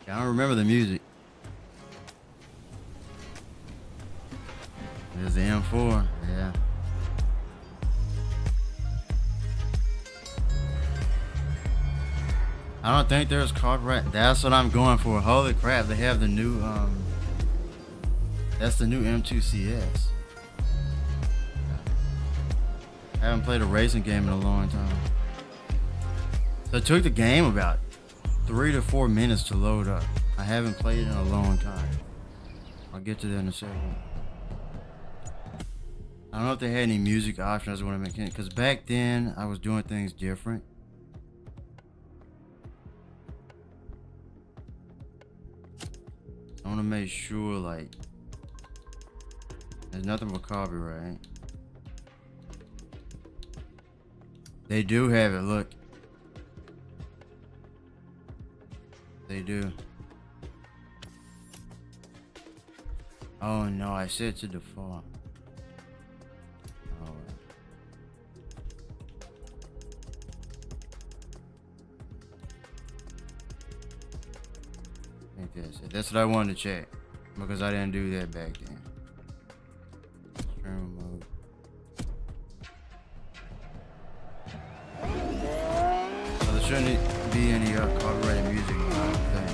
I don't remember the music. There's the M4, yeah. I don't think there's copyright. That's what I'm going for. Holy crap, they have the new, that's the new M2CS. I haven't played a racing game in a long time. So it took the game about 3 to 4 minutes to load up. I haven't played it in a long time. I'll get to that in a second. I don't know if they had any music options when I make it, because back then I was doing things different. I want to make sure like there's nothing but copyright. They do have it, look. They do. Oh no, I set to default. Oh. I think that's it. That's what I wanted to check because I didn't do that back then. Stream mode. So there shouldn't be any copyrighted music. I don't think.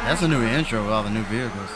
That's a new intro with all the new vehicles.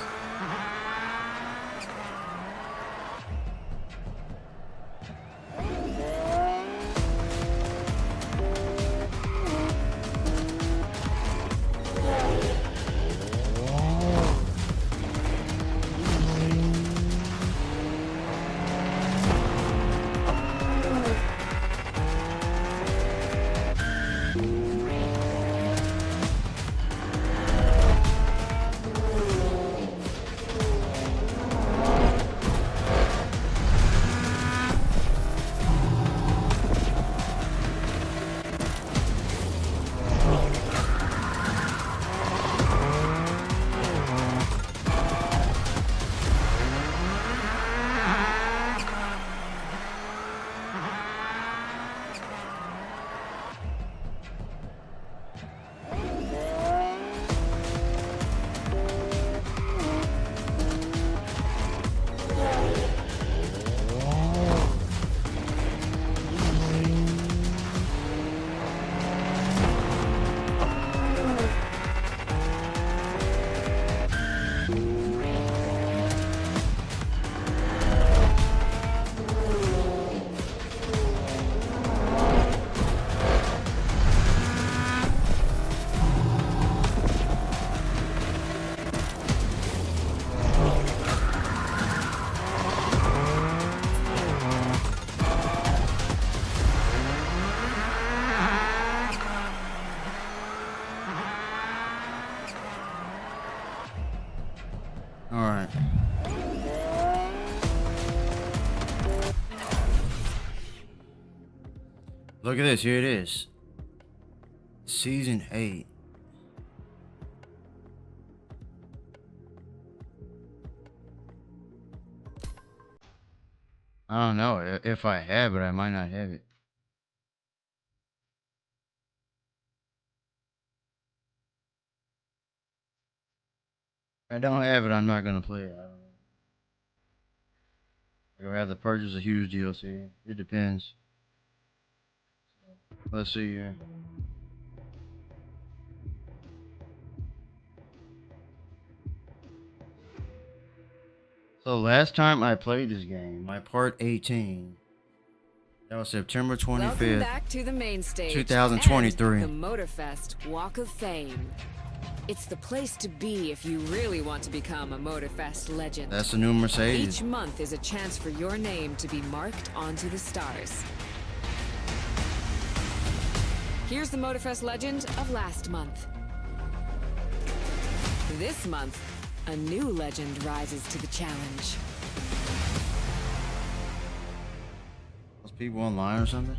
Alright. Look at this, here it is. Season 8. I don't know. If I have it, I might not have it. If I don't have it, I'm not gonna play it. I don't know. I'm gonna have to purchase a huge DLC. It depends. Let's see here. So last time I played this game, my part 18, that was September 25th, Welcome back to the main stage 2023. and the Motorfest Walk of Fame. It's the place to be if you really want to become a Motorfest legend. That's the new Mercedes. Each month is a chance for your name to be marked onto the stars. Here's the Motorfest legend of last month. This month, a new legend rises to the challenge. Those people online or something?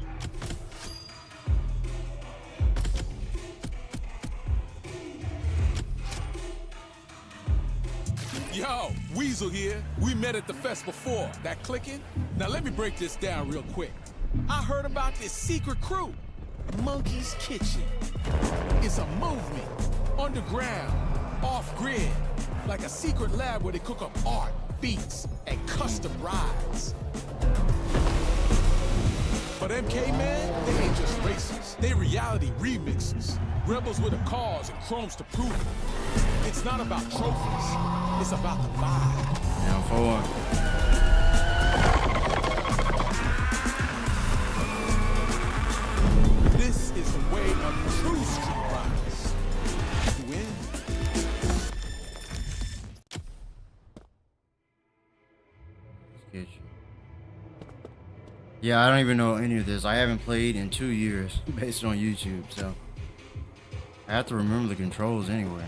Yo, Weasel here. We met at the fest before. That clicking? Now let me break this down real quick. I heard about this secret crew, Monkey's Kitchen. It's a movement, underground, off-grid, like a secret lab where they cook up art, beats, and custom rides. But MK, man, they ain't just racers. They reality remixers. Rebels with the cars and chromes to prove it. It's not about trophies. It's about the vibe. Now forward. This is the way of true street riders. You in? Get you. Yeah, I don't even know any of this. I haven't played in 2 years based on YouTube, so I have to remember the controls anyway.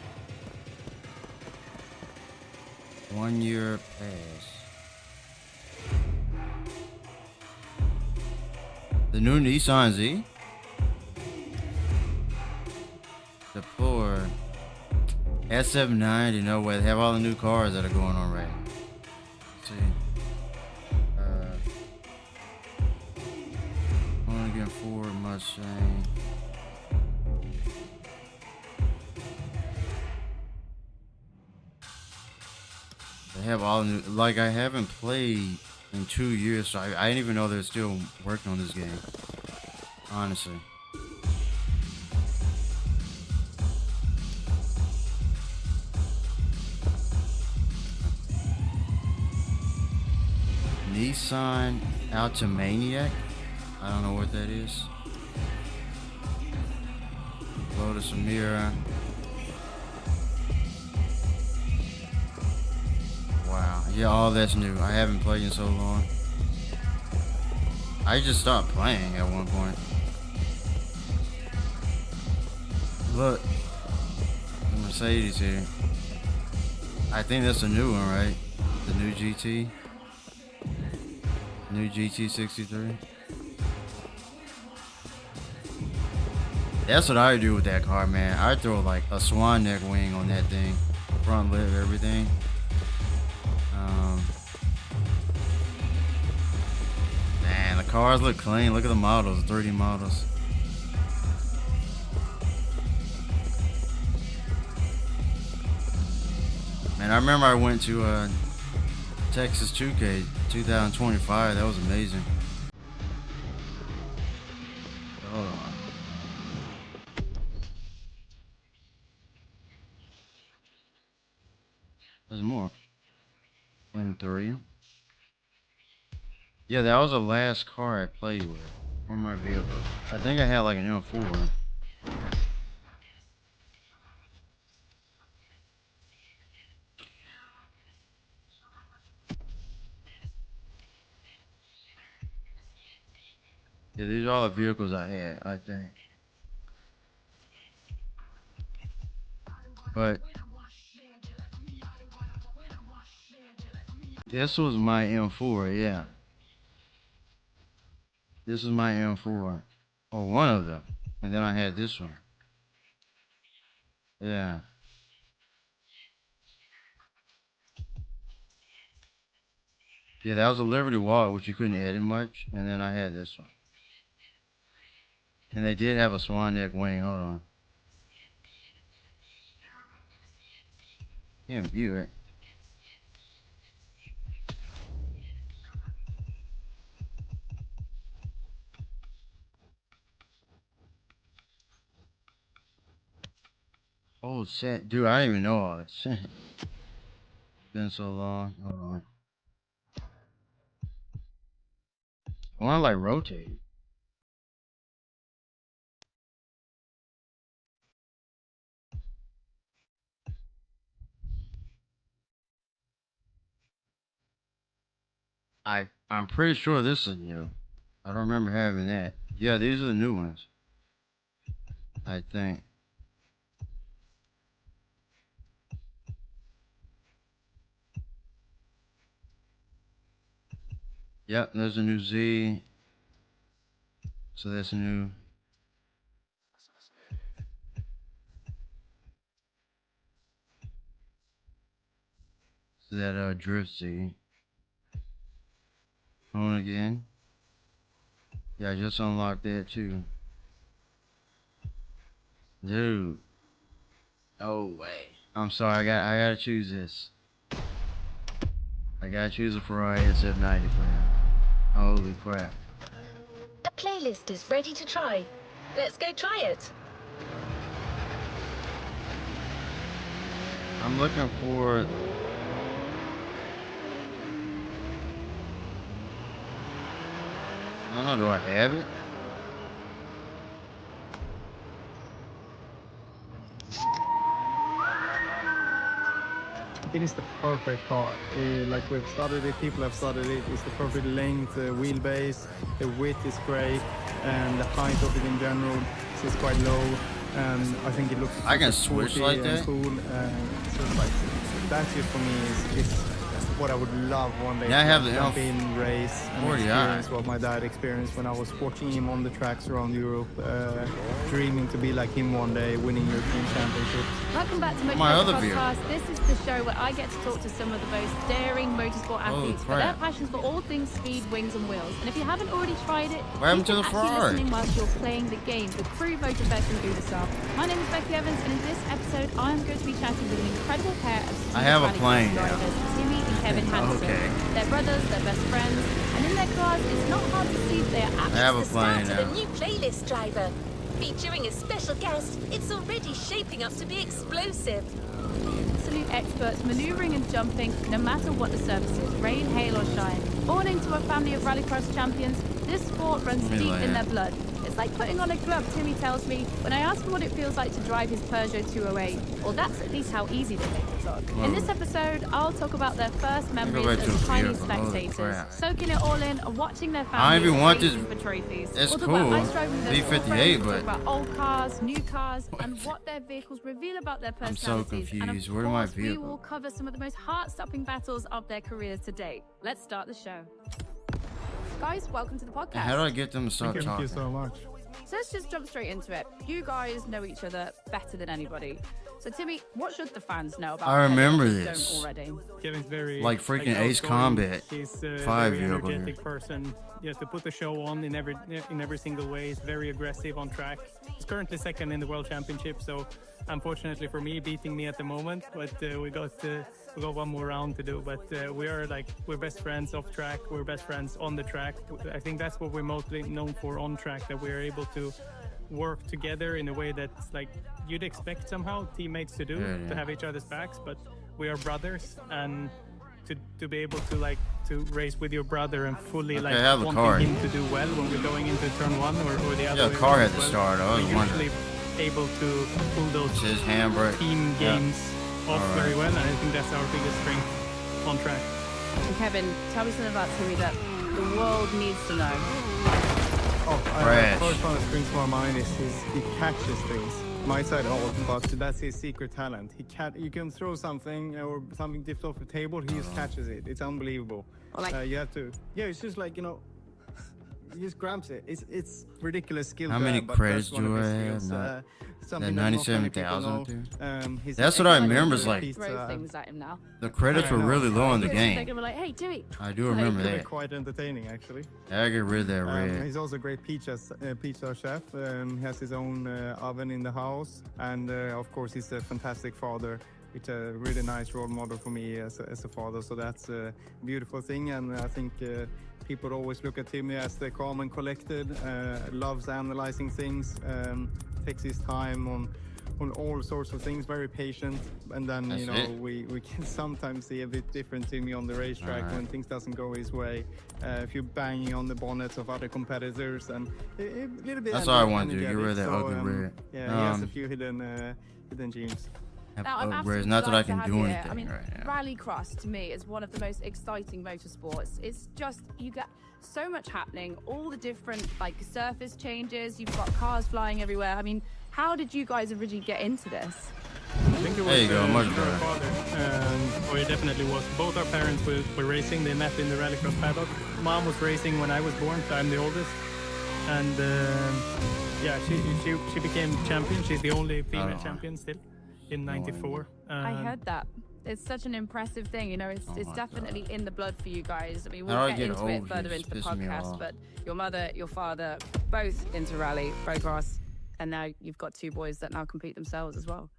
1 year pass. The new Nissan Z? The poor S790, no way. They have all the new cars that are going on right now. Let's see. Only get Ford Mustang. They have all new, like I haven't played in 2 years, so I didn't even know they're still working on this game. Honestly. Nissan Altamaniac? I don't know what that is. Lotus Amira. Wow, yeah, all that's new. I haven't played in so long. I just stopped playing at one point. Look, the Mercedes here. I think that's a new one, right? The new GT. New GT63. That's what I would do with that car, man. I'd throw like a swan neck wing on that thing. Front lip, everything. Man, the cars look clean. Look at the models, 3D models. Man, I remember I went to Texas 2K 2025. That was amazing. Hold on. There's more. Win 3. Yeah, that was the last car I played with. On my vehicle. I think I had like an M4. Yeah, these are all the vehicles I had, I think. But this was my M4, yeah. This was my M4. Or one of them. And then I had this one. Yeah. Yeah, that was a Liberty Walk, which you couldn't edit much. And then I had this one. And they did have a swan neck wing. Hold on. Can't view it. Oh shit, dude, I didn't even know all this shit. Been so long. Hold on. I wanna like rotate. I'm pretty sure this is new. I don't remember having that. Yeah, these are the new ones. I think. Yep, there's a new Z. So that's new. So that Drift Z. Home again. Yeah, I just unlocked that too. Dude. Oh wait. I'm sorry, I gotta choose this. I gotta choose a Ferrari SF90 for him. Holy crap. The playlist is ready to try. Let's go try it. I'm looking for... I don't know, do I have it? It is the perfect car. Like we've studied it, people have studied it. It's the perfect length, wheelbase, the width is great, and the height of it in general is quite low. And I think it looks I can switch sporty like and that? cool. So it's like that just for me is what I would love one day. Yeah, I have the jump in, race, and 40i. experience what my dad experienced when I was watching him on the tracks around Europe, dreaming to be like him one day, winning European championships. Welcome back to My other Motorfest view. Podcast. This is the show where I get to talk to some of the most daring motorsport athletes for their crap. passions for all things speed, wings and wheels. And if you haven't already tried it, What happened you to can the actually Ferrari? listen in whilst you're playing the game, the Crew Motorfest in Budokai. My name is Becky Evans, and in this episode, I'm going to be chatting with an incredible pair of I have a Sonic plane now. drivers, Timmy and Kevin Hansen. Okay. They're brothers, they're best friends, and in their cars, it's not hard to see that they are I have a The start plane of a now. new playlist driver. Featuring a special guest, it's already shaping up to be explosive. absolute experts maneuvering and jumping no matter what the surface is, rain, hail or shine. Born into a family of rallycross champions, this sport runs Let me deep lay in it. their blood. It's like putting on a glove, Timmy tells me, when I ask him what it feels like to drive his Peugeot 208. Well, that's at least how easy they make it look. In this episode, I'll talk about their first memories back to as the tiny vehicle. Holy spectators, crap. soaking it all in and watching their I families don't even want racing this- for trophies. it's We'll talk about cool. ice driving with their B58, school friends, but- talk about old cars, new cars, and what their vehicles reveal about their I'm so personalities. And confused. of Where are my course, we vehicles? will cover some of the most heart-stopping battles of their careers to date. Let's start the show. Guys, welcome to the podcast. And how do I get them to stop Thank talking? you so much. So let's just jump straight into it. You guys know each other better than anybody. So Timmy, what should the fans know about I Kevin remember if they this. don't already? Kevin's very Like freaking Ace outgoing. Combat He's a 5 very vehicle energetic here. person. Yeah, to put the show on in every single way. He's very aggressive on track. He's currently second in the World Championship, so unfortunately for me, beating me at the moment. But we got one more round to do. But we're best friends off track. We're best friends on the track. I think that's what we're mostly known for on track. That we're able to work together in a way that's like you'd expect somehow teammates to do, Yeah. to have each other's backs, but we are brothers, and to be able to race with your brother and fully Okay, like I have the wanting car. him to do well when we're going into turn one or the other Yeah, way the car around had as to well. start. I was We're wondering. usually able to pull those It says handbrake. team Yeah. games off All very right. well, and I think that's our biggest strength on track. And Kevin, tell me something about Timmy that the world needs to know. Crash. The first one that springs to my mind is he catches things. My side all, but that's his secret talent. You can throw something or something dipped off the table, he just catches it. It's unbelievable. Or like- You have to, yeah. It's just like he just grabs it. It's ridiculous skill. How to many have, but credits that's one do of his I have? skills. Not- Something that that not many people 97,000 know. He's That's an what I excellent remember is like- piece, Throw things at him now. The credits I were know. really low in the They're game. gonna be like, hey, Timmy. I do remember Really that. quite entertaining, actually. I get rid of that red. He's also a great pizza chef. He has his own oven in the house, and of course, he's a fantastic father. It's a really nice role model for me as a father. So that's a beautiful thing, and I think people always look at Timmy as the calm and collected. Loves analyzing things. Takes his time on all sorts of things. Very patient, and then That's it. we can sometimes see a bit different Timmy on the racetrack Alright. when things doesn't go his way. If you're banging on the bonnets of other competitors, and a little bit. That's all I wanted to do, get rid of that ugly red. Yeah, he has a few hidden gems. Now, I'm Whereas absolutely not that I glad to can have do you here. anything I mean, right now. Rallycross to me is one of the most exciting motorsports. It's just, you get so much happening, all the different like surface changes, you've got cars flying everywhere. I mean, how did you guys originally get into this? I think it was There you go, much our better. father. Or it definitely was. Both our parents were racing. They met in the rallycross paddock. Mom was racing when I was born, so I'm the oldest. And yeah, she became champion. She's the only female champion still in '94. I heard that. It's such an impressive thing, you know. It's my definitely in the blood for you guys. I mean, How do we'll I get get into it old? further You're into the just pissing me podcast, off. but your mother, your father, both into rallycross, and now you've got two boys that now compete themselves as well.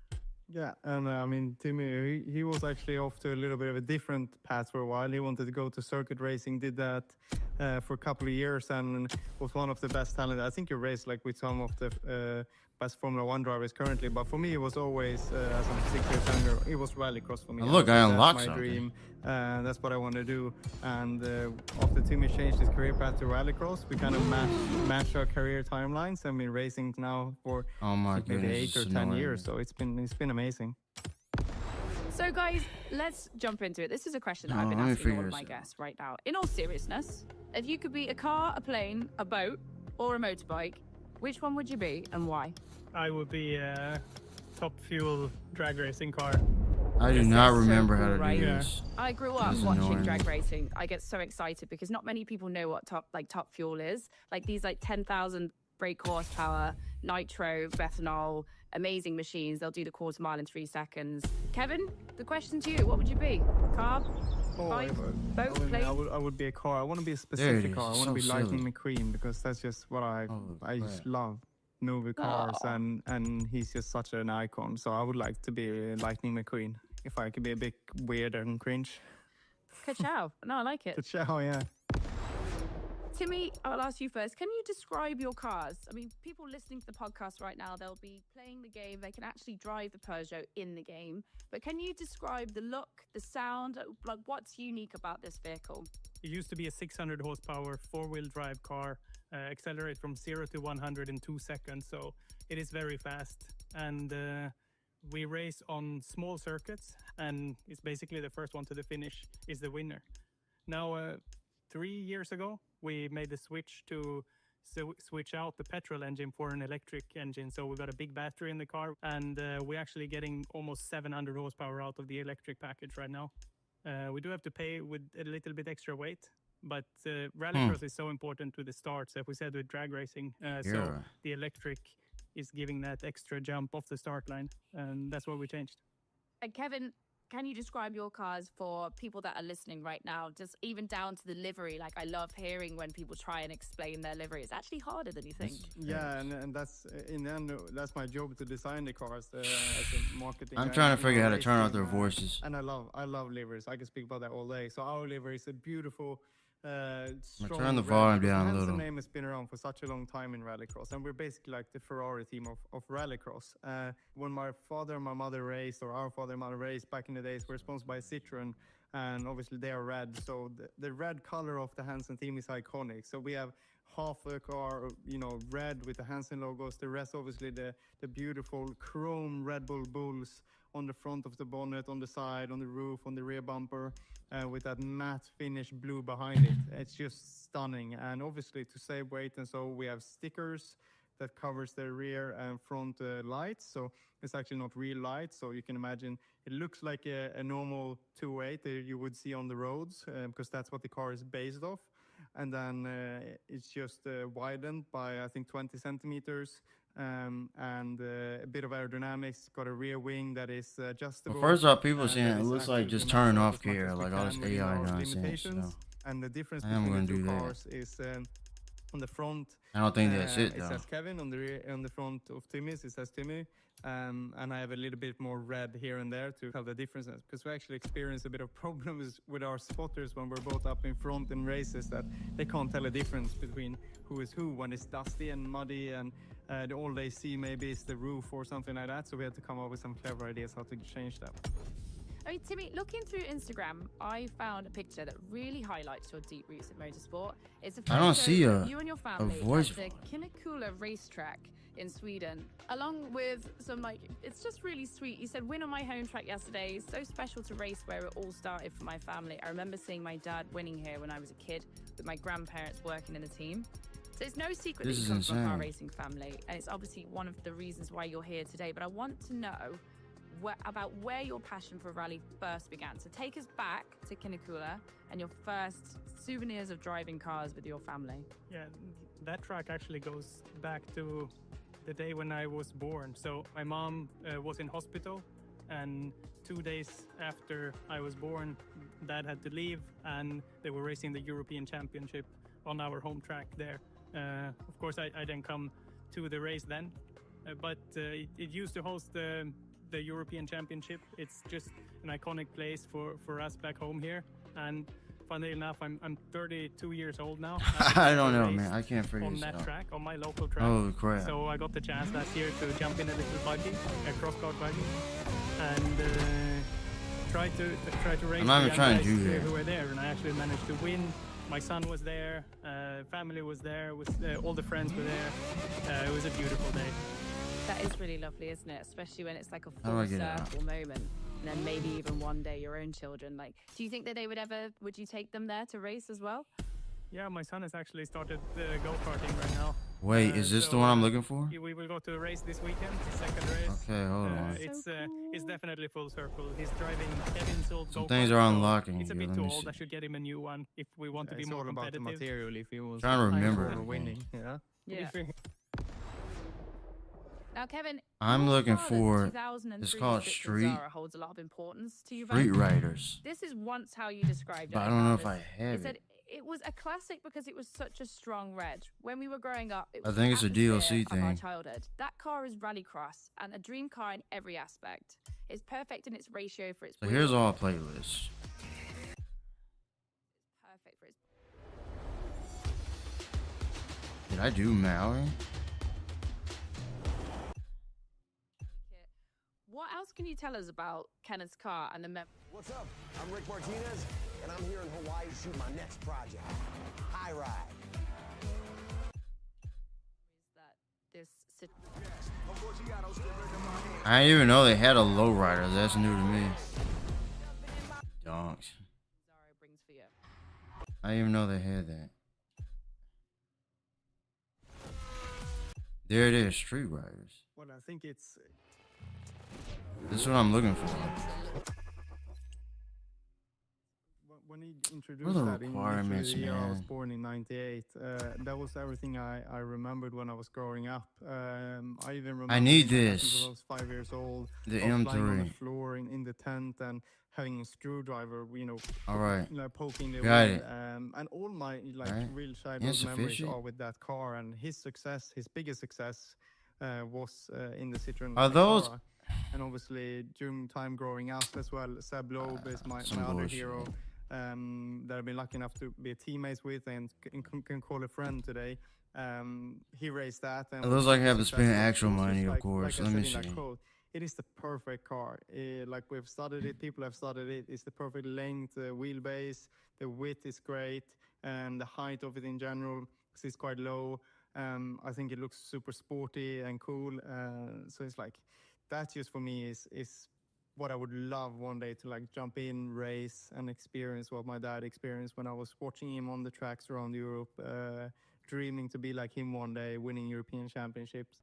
Yeah, and I mean, Timmy, he was actually off to a little bit of a different path for a while. He wanted to go to circuit racing, did that for a couple of years, and was one of the best talent. I think he raced like with some of the best Formula One drivers currently. But for me, it was always, as I'm 6 years younger, it was rallycross for me. Oh, look, I unlocked That's my something. dream. That's what I want to do. And after Timmy changed his career path to rallycross, we kind of matched our career timelines. I've been racing now for Oh my maybe goodness, 8 or it's 10 annoying. years. So it's been amazing. So, guys, let's jump into it. This is a question that No, I've been let me asking all figure of my this out. guests right now. In all seriousness, if you could be a car, a plane, a boat, or a motorbike, which one would you be and why? I would be a top fuel drag racing car. I do This not is so remember cool, how to right? do Yeah. this. I grew up This is watching annoying. drag racing. I get so excited because not many people know what top fuel is. Like these 10,000 brake horsepower, nitro, methanol, amazing machines. They'll do the quarter mile in 3 seconds. Kevin, the question to you, what would you be? Car, bike, boat, plane? I would be a car. I want to be a There it specific is. car. I want So to be Lightning silly. McQueen because that's just what I just love. Movie cars Aw. and he's just such an icon. So I would like to be Lightning McQueen if I could be a bit weird and cringe. Ka-chow. No, I like it. But yeah, oh yeah. Timmy, I'll ask you first. Can you describe your cars? I mean, people listening to the podcast right now, they'll be playing the game. They can actually drive the Peugeot in the game. But can you describe the look, the sound? Like, what's unique about this vehicle? It used to be a 600 horsepower four-wheel drive car, accelerate from 0 to 100 in 2 seconds. So it is very fast. And we race on small circuits, and it's basically the first one to the finish is the winner. Now, 3 years ago, we made the switch to switch out the petrol engine for an electric engine. So we got a big battery in the car, and we're actually getting almost 700 horsepower out of the electric package right now. We do have to pay with a little bit extra weight, but rallycross is so important to the start. So if we said with drag racing, so the electric is giving that extra jump off the start line, and that's what we changed. And Kevin, can you describe your cars for people that are listening right now, just even down to the livery? Like, I love hearing when people try and explain their livery. It's actually harder than you think. Yeah, and that's in the end, that's my job to design the cars as a marketing. I'm guy trying to in figure our out how to race turn off team, their voices. And I love liveries. I can speak about that all day. So our livery is a beautiful, strong. turn the volume red, down a because little. The name has been around for such a long time in rallycross, and we're basically like the Ferrari team of rallycross. When my father and my mother raced, or our father and mother raced back in the days, we're sponsored by Citroen, and obviously they are red. So the red color of the Hansen team is iconic. So we have half the car, red with the Hansen logos. The rest, obviously, the beautiful chrome Red Bull Bulls on the front of the bonnet, on the side, on the roof, on the rear bumper, with that matte finish blue behind it. It's just stunning. And obviously, to save weight, and so we have stickers that covers the rear and front lights. So it's actually not real lights. So you can imagine it looks like a normal 2.8 that you would see on the roads, because that's what the car is based off. And then it's just widened by, I think, 20 centimeters. And a bit of aerodynamics. Got a rear wing that is adjustable. Well, first off, people saying that it is looks like actually just maxed turning out off as much gear, as we like all this can within AI our nonsense. limitations. So And the difference I am between gonna the two do that. cars is on the front. I don't think that's it It though. says Kevin. On the rear, on the front of Timmy's, it says Timmy. And I have a little bit more red here and there to tell the differences, because we actually experience a bit of problems with our spotters when we're both up in front in races, that they can't tell a difference between who is who when it's dusty and muddy, and all they see maybe is the roof or something like that. So we had to come up with some clever ideas how to change that. I mean, Timmy, looking through Instagram, I found a picture that really highlights your deep roots in motorsport. It's a I don't photo see of a- you and your family voice at the Kinakula racetrack in Sweden, along with some it's just really sweet. You said, win on my home track yesterday. So special to race where it all started for my family. I remember seeing my dad winning here when I was a kid with my grandparents working in the team. So it's no secret that you come from a car racing family, and it's obviously one of the reasons why you're here today. But I want to know about where your passion for rally first began. So take us back to Kinnekulla and your first souvenirs of driving cars with your family. Yeah, that track actually goes back to the day when I was born. So my mom was in hospital, and 2 days after I was born, Dad had to leave, and they were racing the European Championship on our home track there. Of course, I didn't come to the race then, but it used to host the European Championship. It's just an iconic place for us back home here. And funnily enough, I'm 32 years old now. I don't know, man. I can't figure on this that out. track, on my local track. Oh, crap. So I got the chance last year to jump in a little buggy, a cross-kart buggy, and try to race I'm not even the trying to guys do that. who were there, and I actually managed to win. My son was there, family was there, all the friends were there. It was a beautiful day. That is really lovely, isn't it? Especially when it's like a How do I full get it out? circle moment. And then maybe even one day your own children. Like, do you think that they would you take them there to race as well? Yeah, my son has actually started go-karting right now. Wait, is this the one I'm looking for? We will go to a race this weekend, the second race. Okay, hold on. It's definitely full circle. He's driving Kevin's old Some go-kart, things are so unlocking It's a here, bit let too me old. see. I should get him a new one if we want to be It's more all about the competitive. material if he was Trying to remember for it. winning. Yeah. Yeah. If we- Now, Kevin, I'm your looking father's for- 2003 it's called Victor Street- Zara holds a lot of importance to you. Street Van. Riders. This is once how you described it. But I don't know if about I this. have It said it. it was a classic because it was such a strong red. When we were growing up, it I was think the it's a atmosphere DLC of our thing. childhood. That car is rallycross and a dream car in every aspect. It's perfect in its ratio for its So wheel. here's all playlists. Perfect for its Did I do Maui? kit. What else can you tell us about Kenneth's car and the What's up? I'm Rick Martinez, and I'm here in Hawaii to shoot my next project, High Ride. that this sit- I didn't even know they had a lowrider. That's new to me. Donks. Zara brings for you? I didn't even know they had that. There it is, Street Riders. Well, I think it's This is what I'm looking for. when he introduced What are the that in requirements, literally the year I was man? born in '98. That was everything I remembered when I was growing up. I even remember need I think this. I was 5 years old. The I was lying on the M3. floor in the tent and having a screwdriver, All right. poking the Got wheel. it. And all my Right. real childhood memories Insufficient? are with that car. And his success, his biggest success, was in the Citroen. Are those- Nexara. And obviously during time growing up as well, Seb Loeb is my some other bullshit. hero. That I've been lucky enough to be teammates with and can call a friend today. He raced that. And It looks like I have to successful. spend actual It was just money, of like course. I Let me said in that see. quote, it is the perfect car. Like we've studied it, people have studied it. It's the perfect length, wheelbase, the width is great, and the height of it in general is quite low. I think it looks super sporty and cool. So it's like that just for me is what I would love one day to like jump in, race, and experience what my dad experienced when I was watching him on the tracks around Europe, dreaming to be like him one day, winning European championships.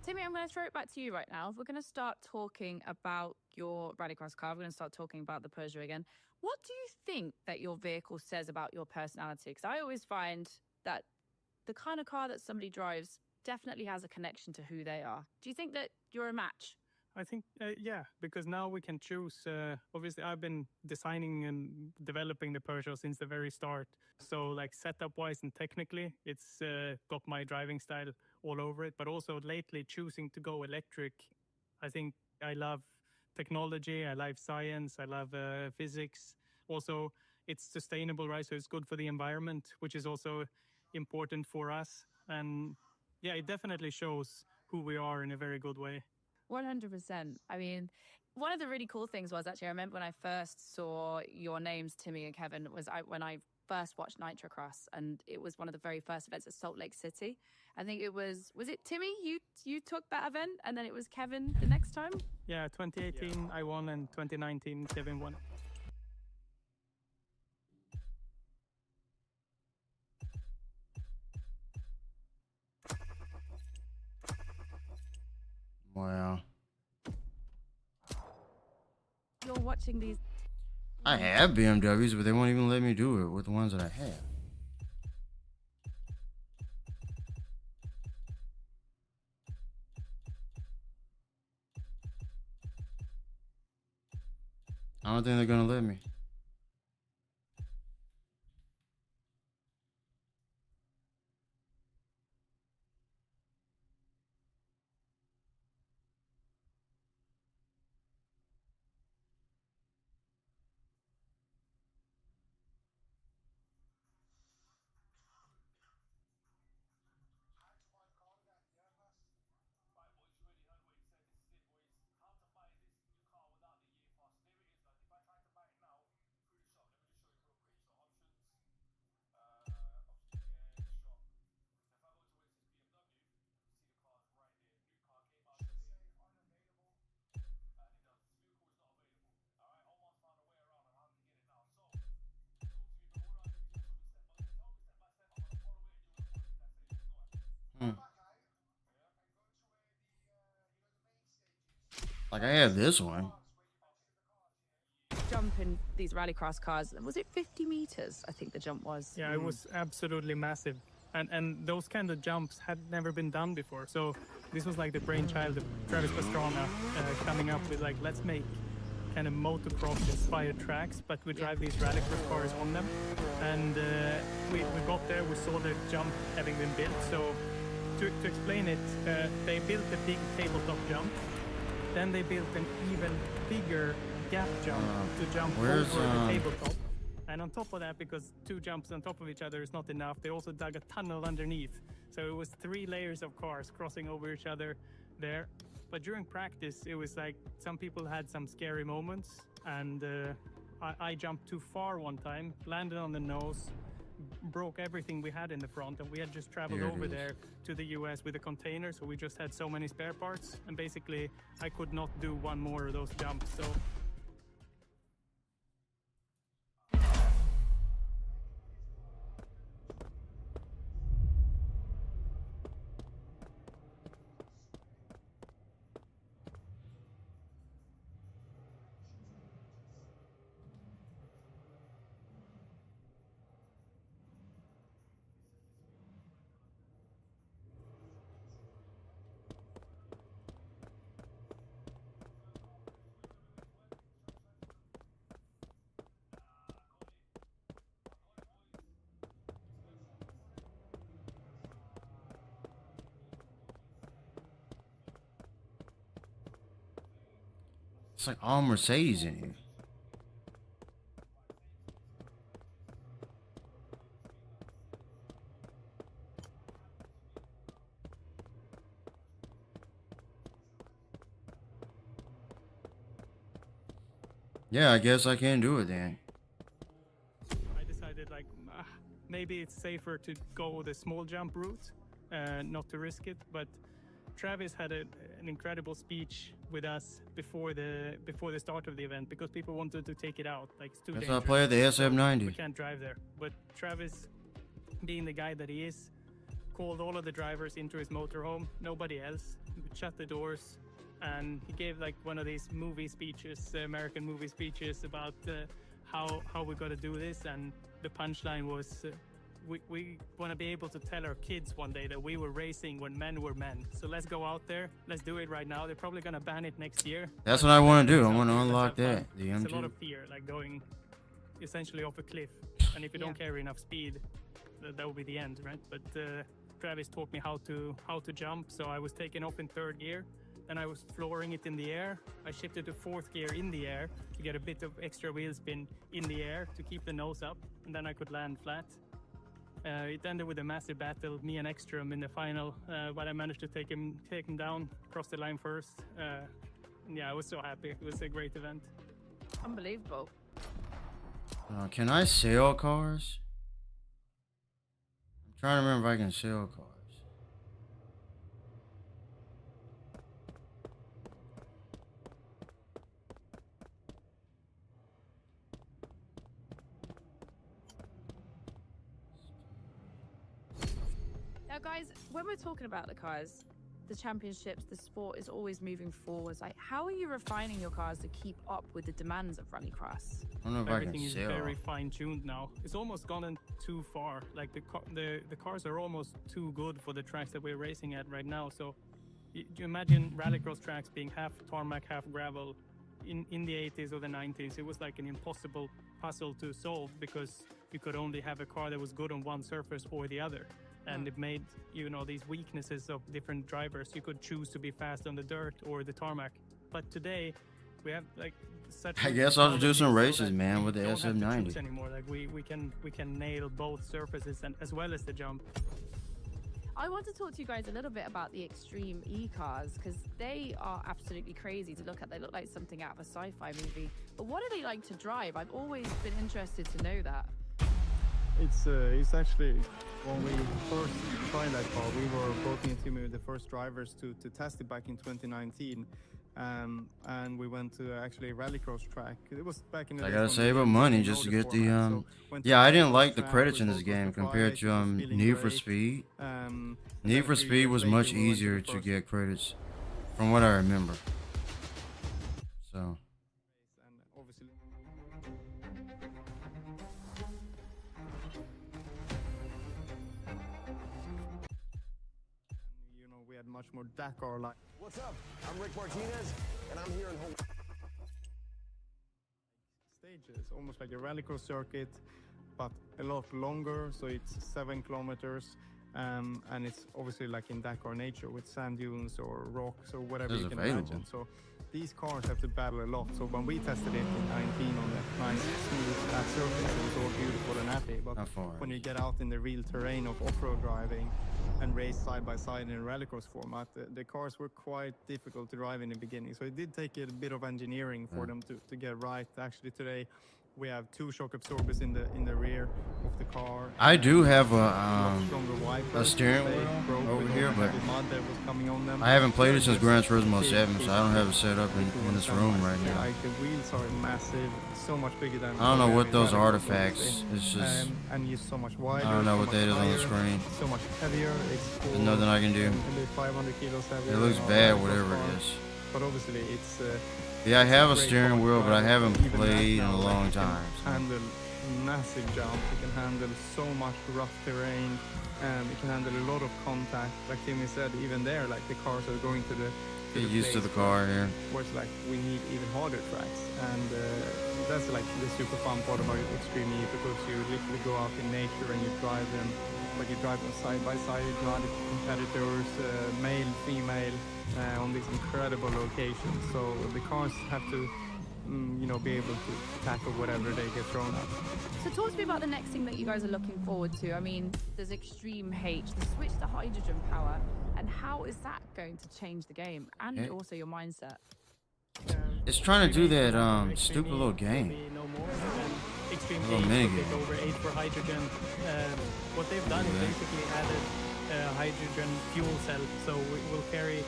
Timmy, I'm going to throw it back to you right now. We're going to start talking about your rallycross car. We're going to start talking about the Peugeot again. What do you think that your vehicle says about your personality? Because I always find that the kind of car that somebody drives definitely has a connection to who they are. Do you think that you're a match? I think, yeah, because now we can choose. Obviously, I've been designing and developing the Peugeot since the very start. So, like setup-wise and technically, it's got my driving style all over it. But also lately, choosing to go electric, I think I love technology. I love science. I love physics. Also, it's sustainable, right? So it's good for the environment, which is also important for us. And yeah, it definitely shows who we are in a very good way. 100%. I mean, one of the really cool things was actually, I remember when I first saw your names, Timmy and Kevin, was when I first watched Nitrocross, and it was one of the very first events at Salt Lake City. I think it was it Timmy? You took that event, and then it was Kevin the next time? Yeah, 2018 I won, and 2019 Kevin won. Wow. You're watching these. I have BMWs, but they won't even let me do it with the ones that I have. I don't think they're gonna let me. Like I have this one. Jump in these rallycross cars. Was it 50 meters? I think the jump was. Yeah, it was absolutely massive. And those kind of jumps had never been done before. So this was like the brainchild of Travis Pastrana coming up with like, let's make kind of motocross inspired tracks, but we drive these rallycross cars on them. And we got there, we saw the jump having been built. So to explain it, they built a big tabletop jump. Then they built an even bigger gap jump to jump over the tabletop. And on top of that, because 2 jumps on top of each other is not enough, they also dug a tunnel underneath. So it was 3 layers of cars crossing over each other there. But during practice, it was like some people had some scary moments. And I jumped too far one time, landed on the nose, broke everything we had in the front, and we had just traveled over there to the US with a container, so we just had so many spare parts, and basically I could not do one more of those jumps. So It's like all Mercedes in here. Yeah, I guess I can do it then. I decided like maybe it's safer to go the small jump route, not to risk it. But Travis had an incredible speech with us before the start of the event, because people wanted to take it out. Like, it's too Guess dangerous. I'll play the SF90. We can't drive there. But Travis, being the guy that he is, called all of the drivers into his motorhome, nobody else. He shut the doors, and he gave like one of these movie speeches, American movie speeches about how we got to do this. And the punchline was, we want to be able to tell our kids one day that we were racing when men were men. So let's go out there. Let's do it right now. They're probably going to ban it next year. That's what I want to do. I want to unlock that. The It's a lot M2. of fear, like going essentially off a cliff. And if you don't carry enough speed, that will be the end, right? But Travis taught me how to jump. So I was taking off in 3rd gear. Then I was flooring it in the air. I shifted to 4th gear in the air to get a bit of extra wheel spin in the air to keep the nose up. And then I could land flat. It ended with a massive battle, me and Ekstrom in the final, but I managed to take him down, cross the line first. Yeah, I was so happy. It was a great event. Unbelievable. Can I sell cars? Trying to remember if I can sell cars. Now, guys, when we're talking about the cars, the championships, the sport is always moving forwards. Like, how are you refining your cars to keep up with the demands of rallycross? I don't know if Everything I is can sell. very fine-tuned now. It's almost gone too far. Like the cars are almost too good for the tracks that we're racing at right now. So you imagine rallycross tracks being half tarmac, half gravel. In the 80s or the 90s, it was like an impossible puzzle to solve because you could only have a car that was good on one surface or the other. And it made, you know, these weaknesses of different drivers. You could choose to be fast on the dirt or the tarmac. But today, we have like such. I guess I'll do some technology so races, that man, with the we don't have to SF90. choose anymore. Like we can nail both surfaces and as well as the jump. I want to talk to you guys a little bit about the extreme e-cars because they are absolutely crazy to look at. They look like something out of a sci-fi movie. But what are they like to drive? I've always been interested to know that. It's actually, when we first tried that car, we were both in team with the first drivers to test it back in 2019. And we went to actually a rallycross track. It was back in the I days gotta when save we up didn't money know just to the get the format. So went to yeah, I a didn't rallycross like the track, credits we in this both game went to compared Friday, to it was feeling Need for great. Speed. And Need then for 3 Speed years was later, much we went to easier the to first get credits, from what I remember. So. and obviously we had much more Dakar like What's up? I'm Rick Martinez, and I'm here in Hawaii. stages, almost like a rallycross circuit, but a lot longer. So it's 7 kilometers, and it's obviously like in Dakar nature with sand dunes or rocks or whatever This you is can available. imagine. So these cars have to battle a lot. So when we tested it in 19 on that nice smooth flat surface, it was all beautiful and happy. But Not far. when you get out in the real terrain of off-road driving and race side by side in a rallycross format, the cars were quite difficult to drive in the beginning. So it did take a bit of engineering for them to get right. Actually today we have 2 shock absorbers in the rear of the car. I do have Lot stronger wipers. steering They wheel broke over with all here, the but heavy mud that was coming on them. I haven't played it since Just Gran Turismo big 7, so I don't have it set up if you in want this to room stand right by. now. Like the wheels are massive, so much bigger than. I don't know what ordinary those rallycross, artifacts. obviously. It's just And you're so much wider. I don't know so what much that is on the higher, screen. So much heavier. It's There's nothing I can do. And they're 500 kilos heavier. It looks than our bad, rallycross whatever car. it is. But obviously, it's. Yeah, I it's have a great steering car to wheel, but I drive. haven't Even that played in now, a like, long you can time. So. Handle massive jumps. You can handle so much rough terrain. You can handle a lot of contact. Like Timmy said, even there, like the cars are going to the. Get used to place the car here. where it's like we need even harder tracks, and that's like the super fun part about Extreme E, because you literally go out in nature and you drive them, but you drive them side by side, you drive the competitors, male, female, on these incredible locations. So the cars have to be able to tackle whatever they get thrown at. So talk to me about the next thing that you guys are looking forward to. I mean, there's Extreme H, the switch to hydrogen power, and how is that going to change the game and Okay. also your mindset? It's trying to do that Extreme stupid E little will game. be no more, and Extreme Little 8 mini will take game. over 8 for hydrogen. What they've done is Yeah. basically added a hydrogen fuel cell, so we will carry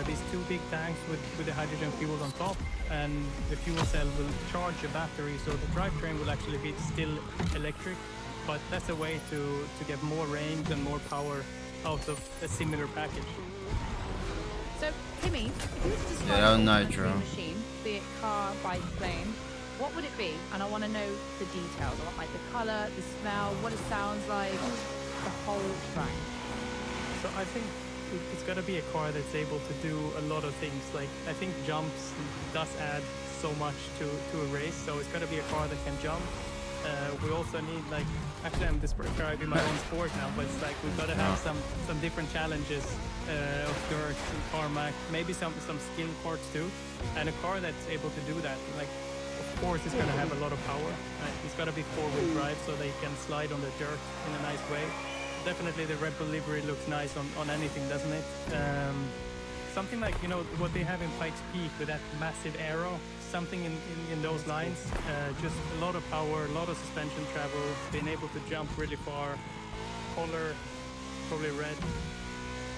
these 2 big tanks with the hydrogen fuel on top, and the fuel cell will charge a battery, so the drivetrain will actually be still electric, but that's a way to get more range and more power out of a similar package. So, Timmy, if you were to describe Yeah, the ultimate nitro. dream machine, be it car, bike, plane, what would it be? And I want to know the details. I want like the color, the smell, what it sounds like, the whole track. So I think it's got to be a car that's able to do a lot of things. Like, I think jumps does add so much to a race, so it's got to be a car that can jump. We also need, like, actually I'm describing my own sport now, but it's like we've got to have some different challenges of dirt and tarmac, maybe some skill parts too, and a car that's able to do that. Like, of course it's going to have a lot of power. It's got to be 4-wheel drive so they can slide on the dirt in a nice way. Definitely the Red Bull livery looks nice on anything, doesn't it? Something like, what they have in Pikes Peak with that massive arrow, something in those lines. Just a lot of power, a lot of suspension travel, being able to jump really far. color, probably red.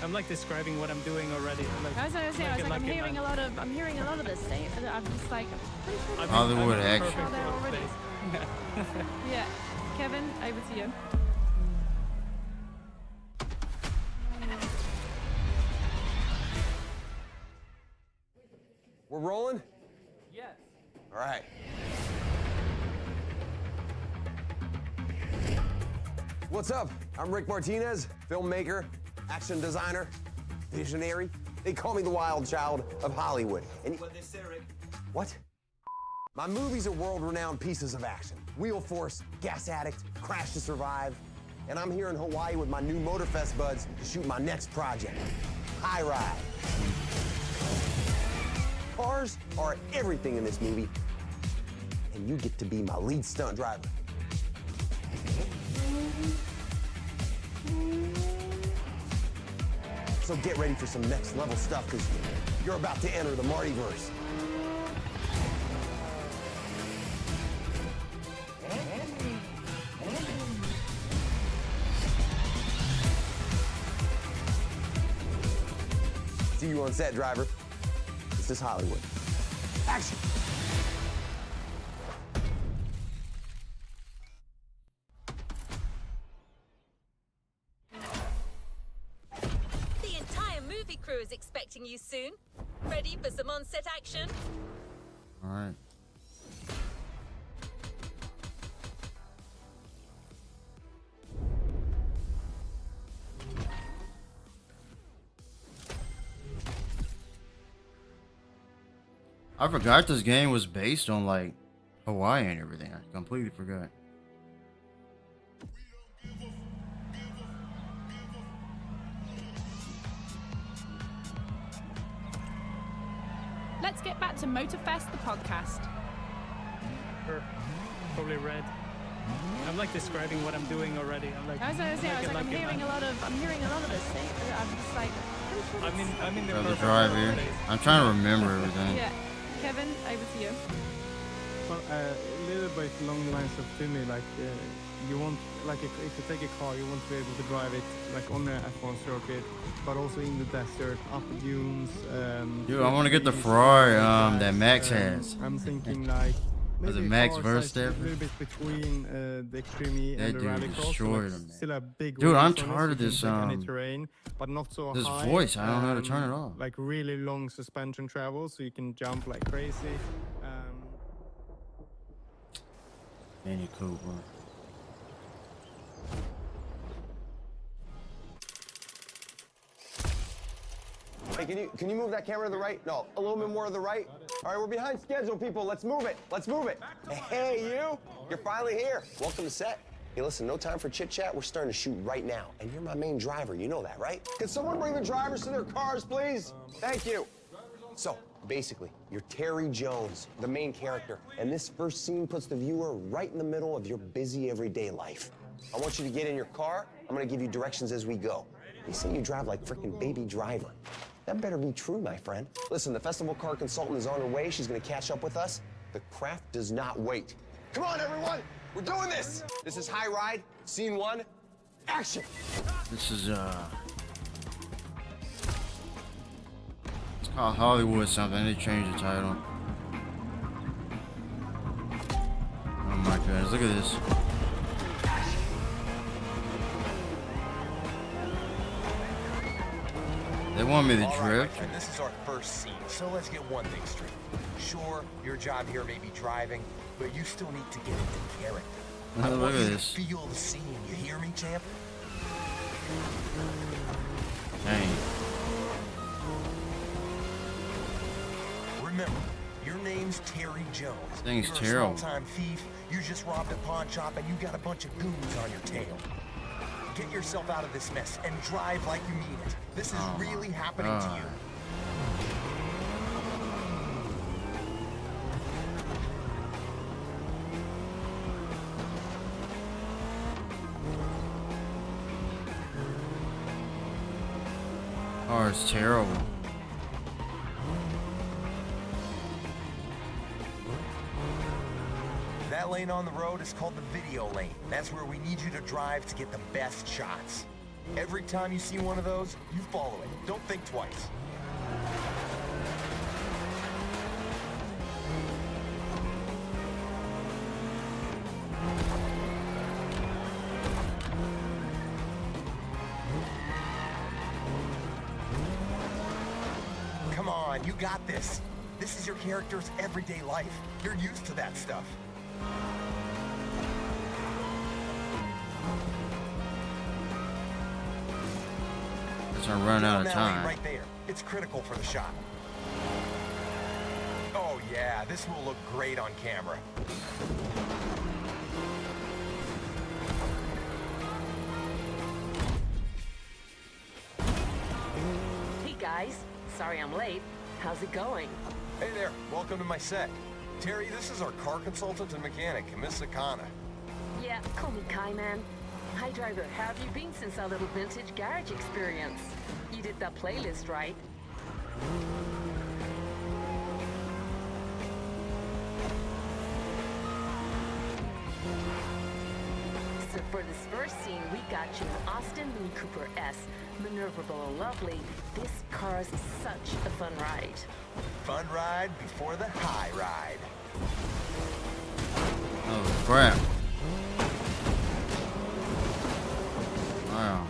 I'm like describing what I'm doing already. I was gonna say, I'm hearing a lot of the same. I'm just like, I'm pretty sure. Hollywood I'm action. perfect There for already. space. Yeah, Kevin, over to you. We're rolling? Yes. All right. What's up? I'm Rick Martinez, filmmaker, action designer, visionary. They call me the wild child of Hollywood. And what they say, Rick? What? My movies are world-renowned pieces of action. Wheel Force, Gas Addict, Crash to Survive. And I'm here in Hawaii with my new Motorfest buds to shoot my next project, High Ride. Cars are everything in this movie, and you get to be my lead stunt driver. So get ready for some next level stuff, because you're about to enter the Martyverse. See you on set, driver. This is Hollywood. Action! The entire movie crew is expecting you soon. Ready for some on-set action? All right. I forgot this game was based on like Hawaii and everything. I completely forgot. Let's get back to Motorfest, the podcast. Probably red. I'm like describing what I'm doing already. I'm like, I was gonna say, I'm hearing a lot of the same. I'm just like, pretty sure. I'm in the Got the perfect drive for here. space. I'm trying to remember everything. Yeah, Kevin, over to you. Well, a little bit along the lines of Timmy, like you want, like if you take a car, you want to be able to drive it like on an F1 circuit, but also in the desert, up dunes. Dude, I want to get the Ferrari that Max has. I'm thinking like Was it maybe Max cars versus like a Stefan? little bit between the Extreme E That and the dude Rallycross. destroyed So him, like still a big Dude, I'm wheels on it, tired so of you this, can take any terrain, but not so this high. voice. I don't know how to turn it off. Like really long suspension travel, so you can jump like crazy. Mini Cooper. Hey, can you move that camera to the right? No, a little bit more to the right. All right, we're behind schedule, people. Let's move it. Let's move it. Hey, you. You're finally here. Welcome to set. Hey, listen, no time for chit-chat. We're starting to shoot right now. And you're my main driver. You know that, right? Can someone bring the drivers to their cars, please? Thank you. So, basically, you're Terry Jones, the main character. And this first scene puts the viewer right in the middle of your busy everyday life. I want you to get in your car. I'm going to give you directions as we go. They say you drive like frickin' Baby Driver. That better be true, my friend. Listen, the festival car consultant is on her way. She's gonna catch up with us. The craft does not wait. Come on, everyone! We're doing this! This is High Ride, scene 1, action! This is it's called Hollywood something. I need to change the title. Oh my goodness, look at this. They want me to drift. Right, this is our first scene, so let's get one thing straight. Sure, your job here may be driving, but you still need to get into character. I Look want at you this. to feel the scene. You hear me, champ? Dang. Remember, your name's Terry Jones. This thing's You're terrible. a small-time thief. You just robbed a pawn shop, and you got a bunch of goons on your tail. Get yourself out of this mess and drive like you mean it. This is really happening to you. Oh, it's terrible. That That lane on the road is called the video lane. That's where we need you to drive to get the best shots. Every time you see one of those, you follow it. Don't think twice. Come on, you got this. This is your character's everyday life. You're used to that stuff. I'm running out of That time. lane right there. It's critical for the shot. Oh yeah, this will look great on camera. Hey guys, sorry I'm late. How's it going? Hey there, welcome to my set. Terry, this is our car consultant and mechanic, Miss Akana. Yeah, call me Kai Man. Hi driver, how have you been since our little vintage garage experience? You did that playlist, right? So for this first scene, we got you an Austin Mini Cooper S. Maneuverable and lovely. This car is such a fun ride. Fun ride before the high ride. Oh crap. Wow.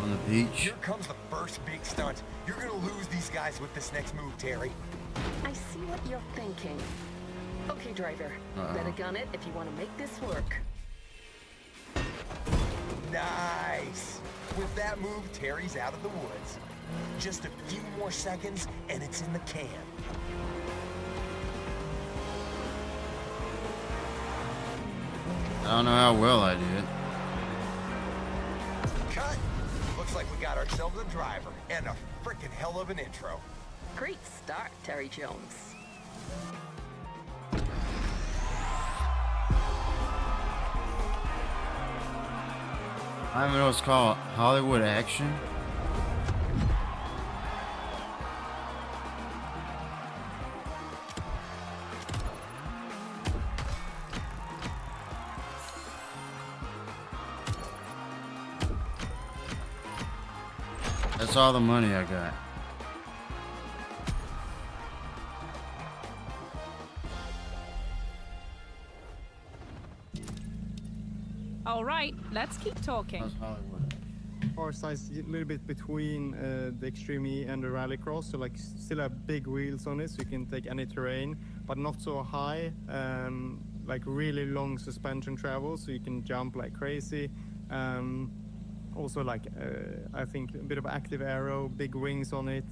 On the beach. Here comes the first big stunt. You're gonna lose these guys with this next move, Terry. I see what you're thinking. Okay, driver. Better gun it if you want to make this work. Nice. With that move, Terry's out of the woods. Just a few more seconds, and it's in the can. I don't know how well I did. Cut. Looks like we got ourselves a driver, and a frickin' hell of an intro. Great start, Terry Jones. I don't know what's called Hollywood action. That's all the money I got. All right, let's keep talking. That's Hollywood. Car size a little bit between the Extreme E and the Rallycross, so like still have big wheels on it, so you can take any terrain, but not so high. Like really long suspension travel, so you can jump like crazy. Also like I think a bit of active aero, big wings on it,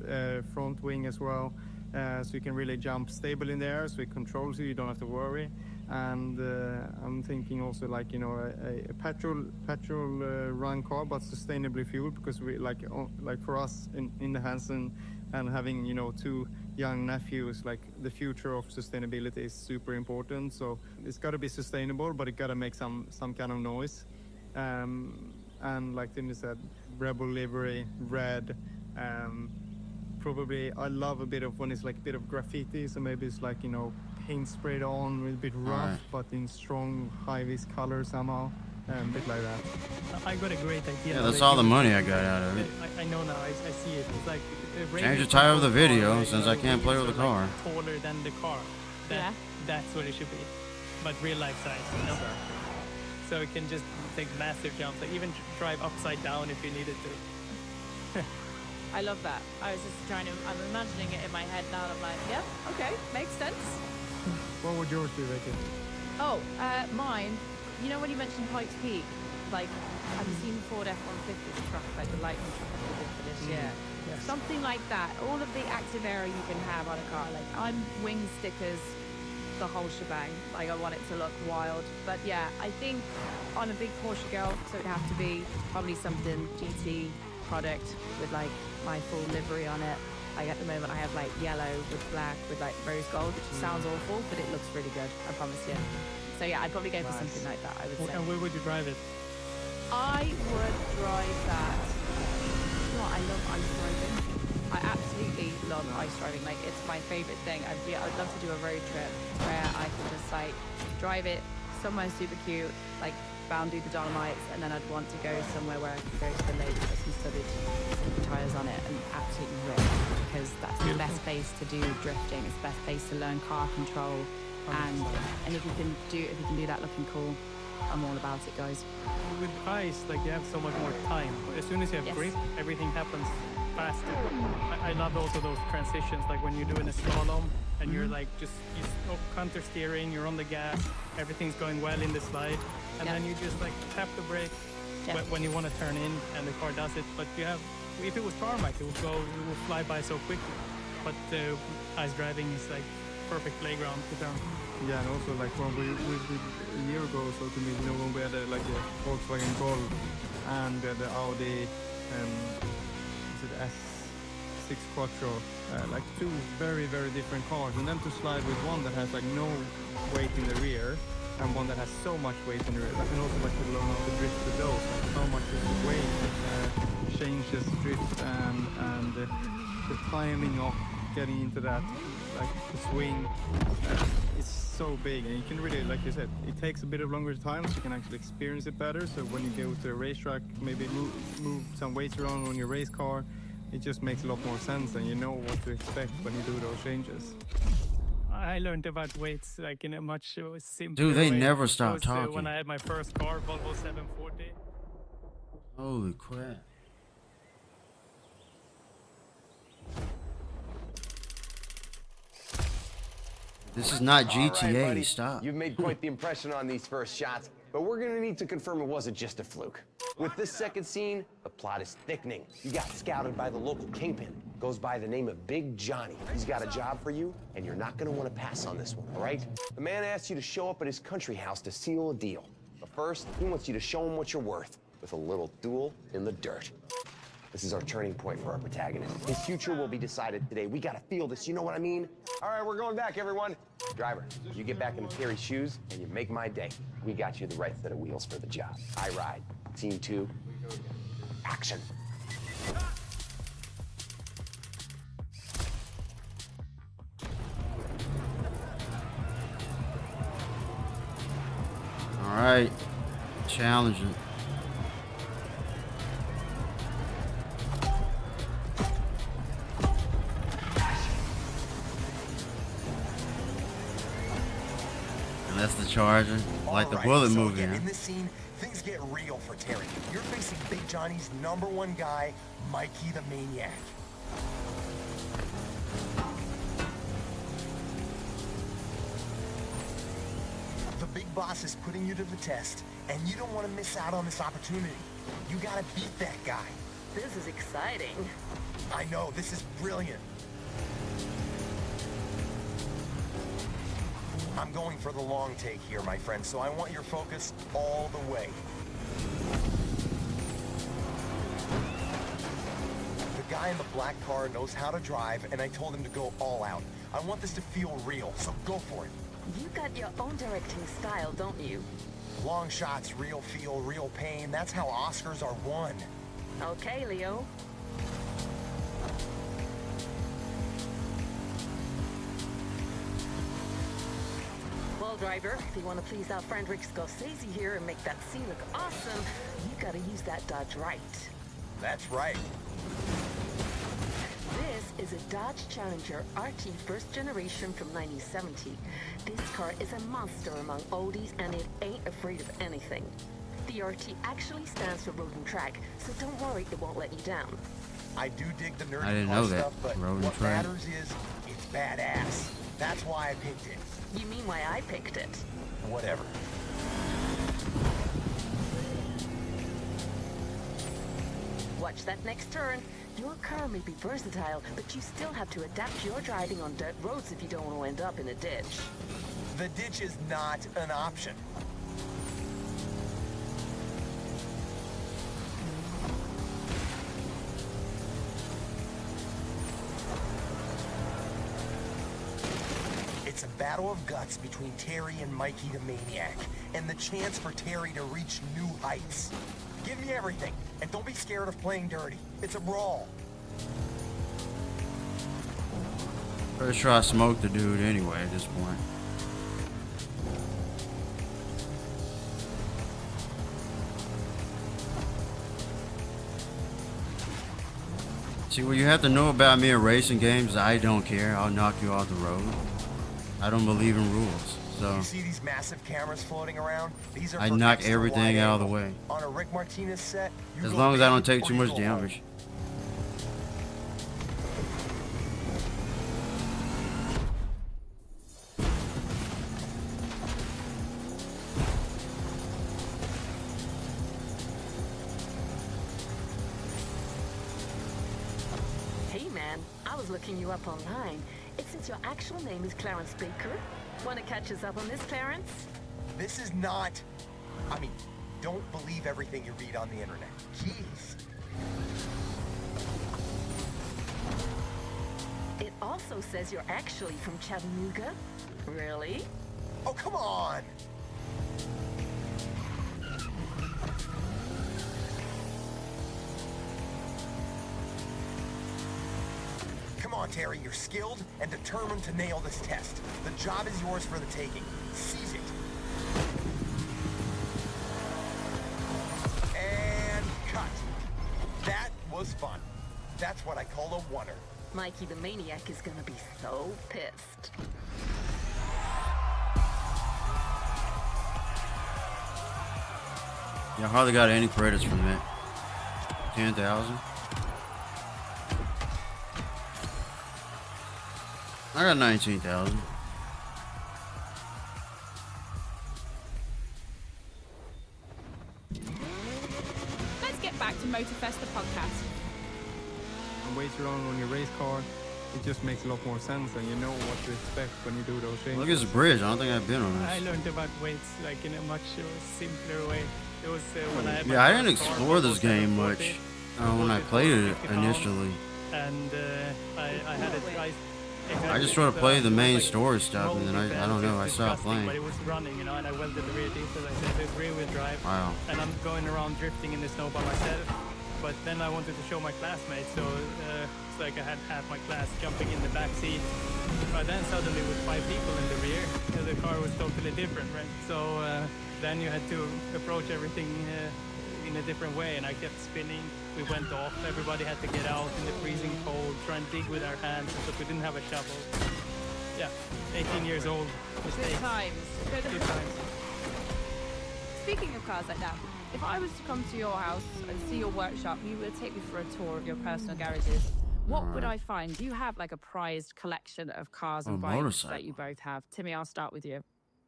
front wing as well, so you can really jump stable in the air, so it controls you, you don't have to worry. And I'm thinking also like, you know, a petrol run car, but sustainably fueled, because we like for us in the Hansen and having, you know, two young nephews, like the future of sustainability is super important. So it's got to be sustainable, but it got to make some kind of noise. And like Timmy said, Rebel livery, red. Probably I love a bit of when it's like a bit of graffiti, so maybe it's like, you know, paint sprayed on with a bit rough, but in strong high-vis color somehow, a bit like that. I got a great idea. Yeah, that's all the money I got out of it. I know now. I see it. It's like Change the title of the video since I can't play with the car. Like taller than the car. That's what it should be, but real life size. You know? So it can just take massive jumps, like even drive upside down if you needed to. I love that. I was just I'm imagining it in my head now, and I'm like, yeah, okay, makes sense. What would yours be, Ricky? Oh, mine, you know when you mentioned Pikes Peak, like, I've seen Ford F-150 truck, like the lightning truck they did for this year. Yes. Something like that. All of the active aero you can have on a car. Like, I'm wing stickers, the whole shebang. Like, I want it to look wild. But yeah, I think I'm a big Porsche girl, so it'd have to be probably something GT product with like my full livery on it. Like at the moment I have like yellow with black with like rose gold, which sounds awful, but it looks really good, I promise you. So yeah, I'd probably go for something like that, I would say. And where would you drive it? I would drive that. You know what, I love ice driving. I absolutely love ice driving. Like, it's my favorite thing. I'd love to do a road trip where I can just like drive it somewhere super cute, like bound through the Dolomites, and then I'd want to go somewhere where I can go to the lake, put some studded tires on it, and absolutely rip, because that's the best place to do drifting. It's the best place to learn car control, and if you can do that looking cool, I'm all about it, guys. With ice, like, you have so much more time. As soon as you have grip, everything happens faster. I love also those transitions, like when you're doing a slalom and you're like you counter steering, you're on the gas, everything's going well in the slide, and then you just like tap the brake when you want to turn in, and the car does it. But you have, if it was tarmac, it would fly by so quickly. But ice driving is like perfect playground to turn. Yeah, and also like when we did a year ago or so to me, you know, when we had like a Volkswagen Golf and the Audi S6 Quattro, like two very, very different cars, and then to slide with one that has like no weight in the rear and one that has so much weight in the rear, and also like to learn how to drift with those, like how much is the weight changes drift and the timing of getting into that, like the swing, it's so big, and you can really, like you said, it takes a bit of longer time so you can actually experience it better. So when you go to a racetrack, maybe move some weights around on your race car, it just makes a lot more sense, and you know what to expect when you do those changes. I learned about weights like in a much simpler Dude, they way. never stop Was, talking. when I had my first car, Volvo 740. Holy crap. This is not GTA, All right, buddy. stop. You've made quite the impression on these first shots, but we're gonna need to confirm it wasn't just a fluke. With this second scene, the plot is thickening. You got scouted by the local kingpin. Goes by the name of Big Johnny. He's got a job for you, and you're not gonna wanna pass on this one, all right? The man asks you to show up at his country house to seal a deal. But first, he wants you to show him what you're worth with a little duel in the dirt. This is our turning point for our protagonist. His future will be decided today. We gotta feel this, you know what I mean? All right, we're going back, everyone. Driver, you get back into Terry's shoes, and you make my day. We got you the right set of wheels for the job. I ride. Scene 2, action. All right, challenge it. And that's the Charger, like the bullet so movie. again, Huh? in this scene, things get real for Terry. You're facing Big Johnny's #1 guy, Mikey the Maniac. The big boss is putting you to the test, and you don't want to miss out on this opportunity. You gotta beat that guy. This is exciting. I know, this is brilliant. I'm going for the long take here, my friend, so I want your focus all the way. The guy in the black car knows how to drive, and I told him to go all out. I want this to feel real, so go for it. You got your own directing style, don't you? Long shots, real feel, real pain. That's how Oscars are won. Okay, Leo. Well, driver, if you want to please our friend Rick Scorsese here and make that scene look awesome, you gotta use that Dodge right. That's right. This is a Dodge Challenger RT first generation from 1970. This car is a monster among oldies, and it ain't afraid of anything. The RT actually stands for road and track, so don't worry, it won't let you down. I do dig the nerdy I didn't car know that. stuff, but Road and what track. matters is it's badass. That's why I picked it. You mean why I picked it? Whatever. Watch that next turn. Your car may be versatile, but you still have to adapt your driving on dirt roads if you don't want to end up in a ditch. The ditch is not an option. It's a battle of guts between Terry and Mikey the Maniac, and the chance for Terry to reach new heights. Give me everything, and don't be scared of playing dirty. It's a brawl. Pretty sure I smoked the dude anyway at this point. See, what you have to know about me in racing games, I don't care. I'll knock you off the road. I don't believe in rules. So You see these massive cameras floating around? These are I for knock extra everything wide out of the angle. way. On a Rick Martinez set, you As go long as I don't big take too or you much go home. damage. Hey man, I was looking you up online. It says your actual name is Clarence Baker. Want to catch us up on this, Clarence? This is not... I mean, don't believe everything you read on the internet. Jeez. It also says you're actually from Chattanooga. Really? Oh, come on! Come on, Terry, you're skilled and determined to nail this test. The job is yours for the taking. Seize it. And cut. That was fun. That's what I call a oneer. Mikey the Maniac is gonna be so pissed. Yeah, I hardly got any credits from that. 10,000. I got 19,000. Let's get back to Motorfest, the podcast. And wait around on your race car, it just makes a lot more sense, and you know what to expect when you do those things. Look at this bridge. I don't think I've been on I this. learned about weights like in a much simpler way. It was when I had my Yeah, I didn't first car, explore this it was game 740, much when I played it 50 pounds, initially. And I had it. I just sort of played the main story stuff, and then I don't know, I stopped playing. But it was running, you know, and I welded the rear diff, as I said, it's rear-wheel drive. Wow. And I'm going around drifting in the snow by myself. But then I wanted to show my classmates, so it's like I had half my class jumping in the back seat. But then suddenly with 5 people in the rear, the car was totally different, right? So then you had to approach everything in a different way, and I kept spinning. We went off. Everybody had to get out in the freezing cold, try and dig with our hands because we didn't have a shovel. Yeah, 18 years old. Mistakes. Good times. Good times. Speaking of cars like that, if I was to come to your house and see your workshop, you would take me for a tour of your personal garages. What would I find? Do you have like a prized collection of cars and bikes motorcycle. that you both have? Timmy, I'll start with you.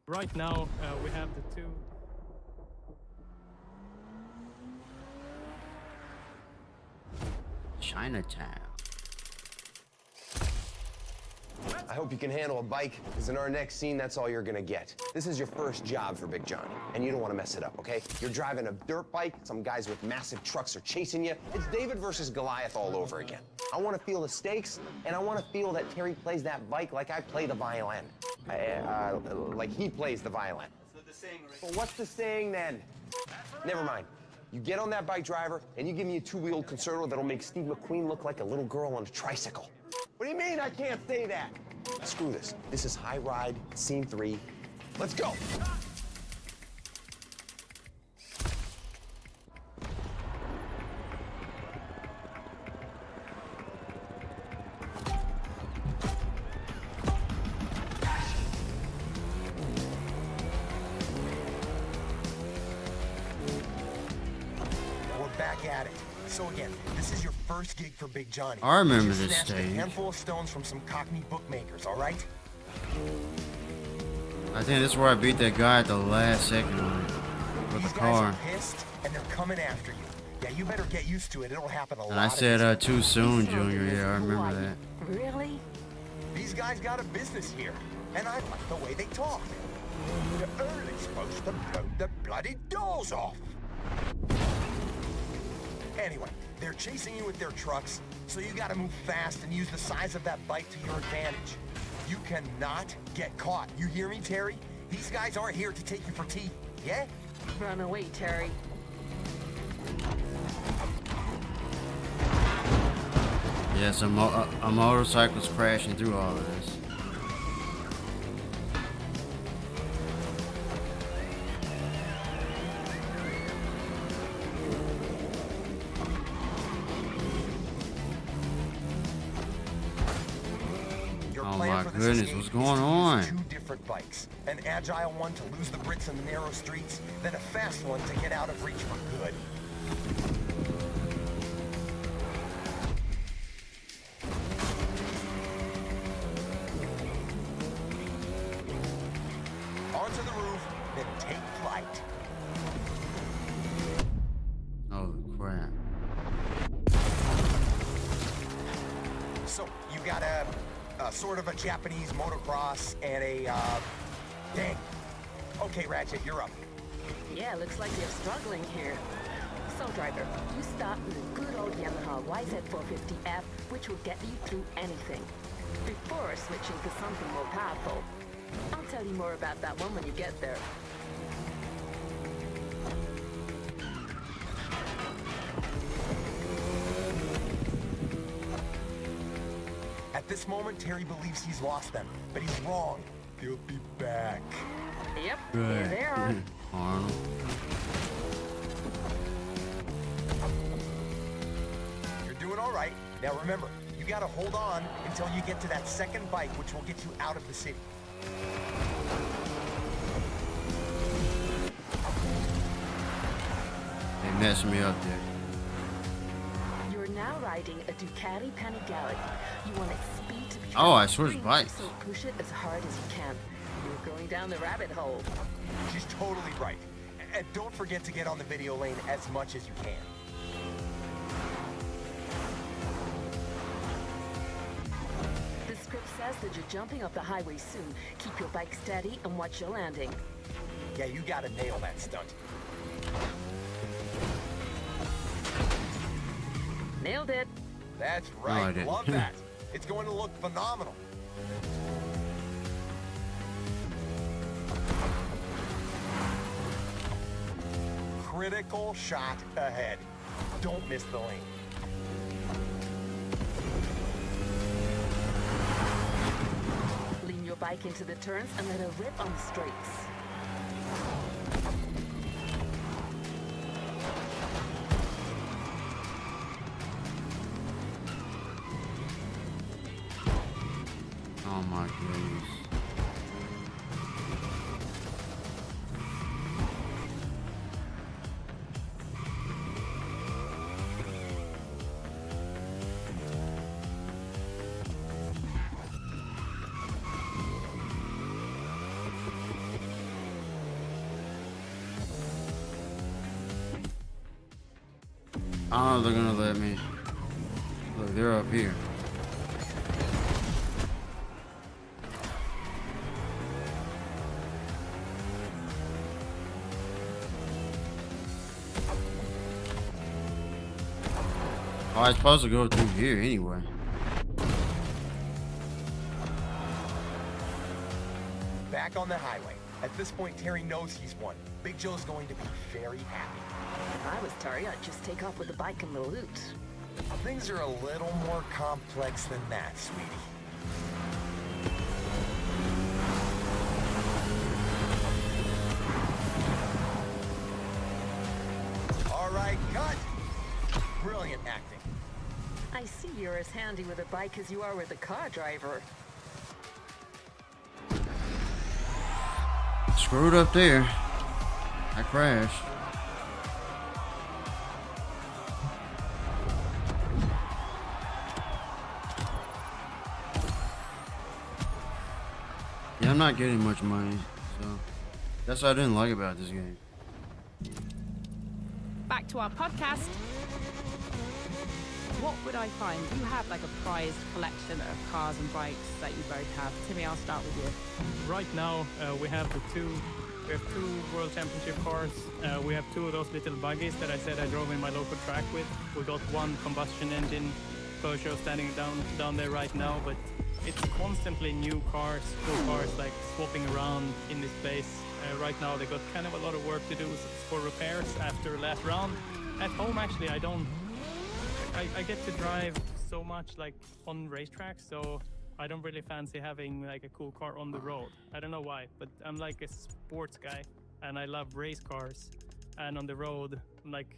Right now, we have the 2. Chinatown. I hope you can handle a bike, because in our next scene, that's all you're gonna get. This is your first job for Big Johnny, and you don't want to mess it up, okay? You're driving a dirt bike, some guys with massive trucks are chasing you. It's David versus Goliath all over again. I want to feel the stakes, and I want to feel that Terry plays that bike like I play the violin. Like he plays the violin. Well, what's the saying then? Never mind. You get on that bike, driver, and you give me a 2-wheeled concerto that'll make Steve McQueen look like a little girl on a tricycle. What do you mean I can't say that? Screw this. This is High Ride, Scene 3. Let's go. We're back at it. So again, this is your first gig for Big Johnny. I remember Just this snatched stage. a handful of stones from some Cockney bookmakers, all right? I think this is where I beat that guy at the last second on it with These the guys car. are pissed, and they're coming after you. Yeah, you better get used to it. It'll happen a lot. And I of said these too soon, Junior. Yeah, I remember that. Really? These guys got a business here, and I like the way they talk. You're early supposed to blow the bloody doors off. Anyway, they're chasing you with their trucks, so you gotta move fast and use the size of that bike to your advantage. You cannot get caught. You hear me, Terry? These guys aren't here to take you for tea, yeah? Run away, Terry. Yes, a motorcycle's crashing through all of this. Oh my goodness, what's going on? Two different bikes. An agile one to lose the Brits in the narrow streets, then a fast one to get out of reach for good. Onto the roof, then take flight. Oh crap. So, you got a sort of a Japanese motocross and a, dang. Okay, Ratchet, you're up. Yeah, looks like you're struggling here. So, driver, you start with a good old Yamaha YZ450F, which will get you through anything. Before switching to something more powerful. I'll tell you more about that one when you get there. At this moment, Terry believes he's lost them, but he's wrong. They'll be back. Yep, Good. here they are. Arnold. You're doing all right. Now remember, you gotta hold on until you get to that second bike, which will get you out of the city. They messed me up there. You're now riding a Ducati Panigale. You want its speed to be Oh, I switched bikes. so push it as hard as you can. You're going down the rabbit hole. She's totally right. And don't forget to get on the video lane as much as you can. The script says that you're jumping off the highway soon. Keep your bike steady and watch your landing. Yeah, you gotta nail that stunt. Nailed it. That's No, I right. didn't. Love that. It's going to look phenomenal. Critical shot ahead. Don't miss the lane. Lean your bike into the turns and let her rip on the straights. Oh my goodness. I don't know if they're gonna let me. Look, they're up here. Oh, I was supposed to go through here anyway. Back on the highway. At this point, Terry knows he's won. Big Joe's going to be very happy. If I was Terry, I'd just take off with the bike and the loot. Things are a little more complex than that, sweetie. All right, cut. Brilliant acting. I see you're as handy with a bike as you are with a car driver. Screwed up there. I crashed. Yeah, I'm not getting much money, so that's what I didn't like about this game. Back to our podcast. What would I find? You have like a prized collection of cars and bikes that you both have. Timmy, I'll start with you. Right now, we have two World Championship cars. We have two of those little buggies that I said I drove in my local track with. We got one combustion engine Peugeot standing down there right now, but it's constantly new cars, cool cars, like swapping around in this place. Right now, they got kind of a lot of work to do for repairs after last round. At home, actually, I get to drive so much like on racetracks, so I don't really fancy having like a cool car on the road. I don't know why, but I'm like a sports guy and I love race cars. And on the road, I'm like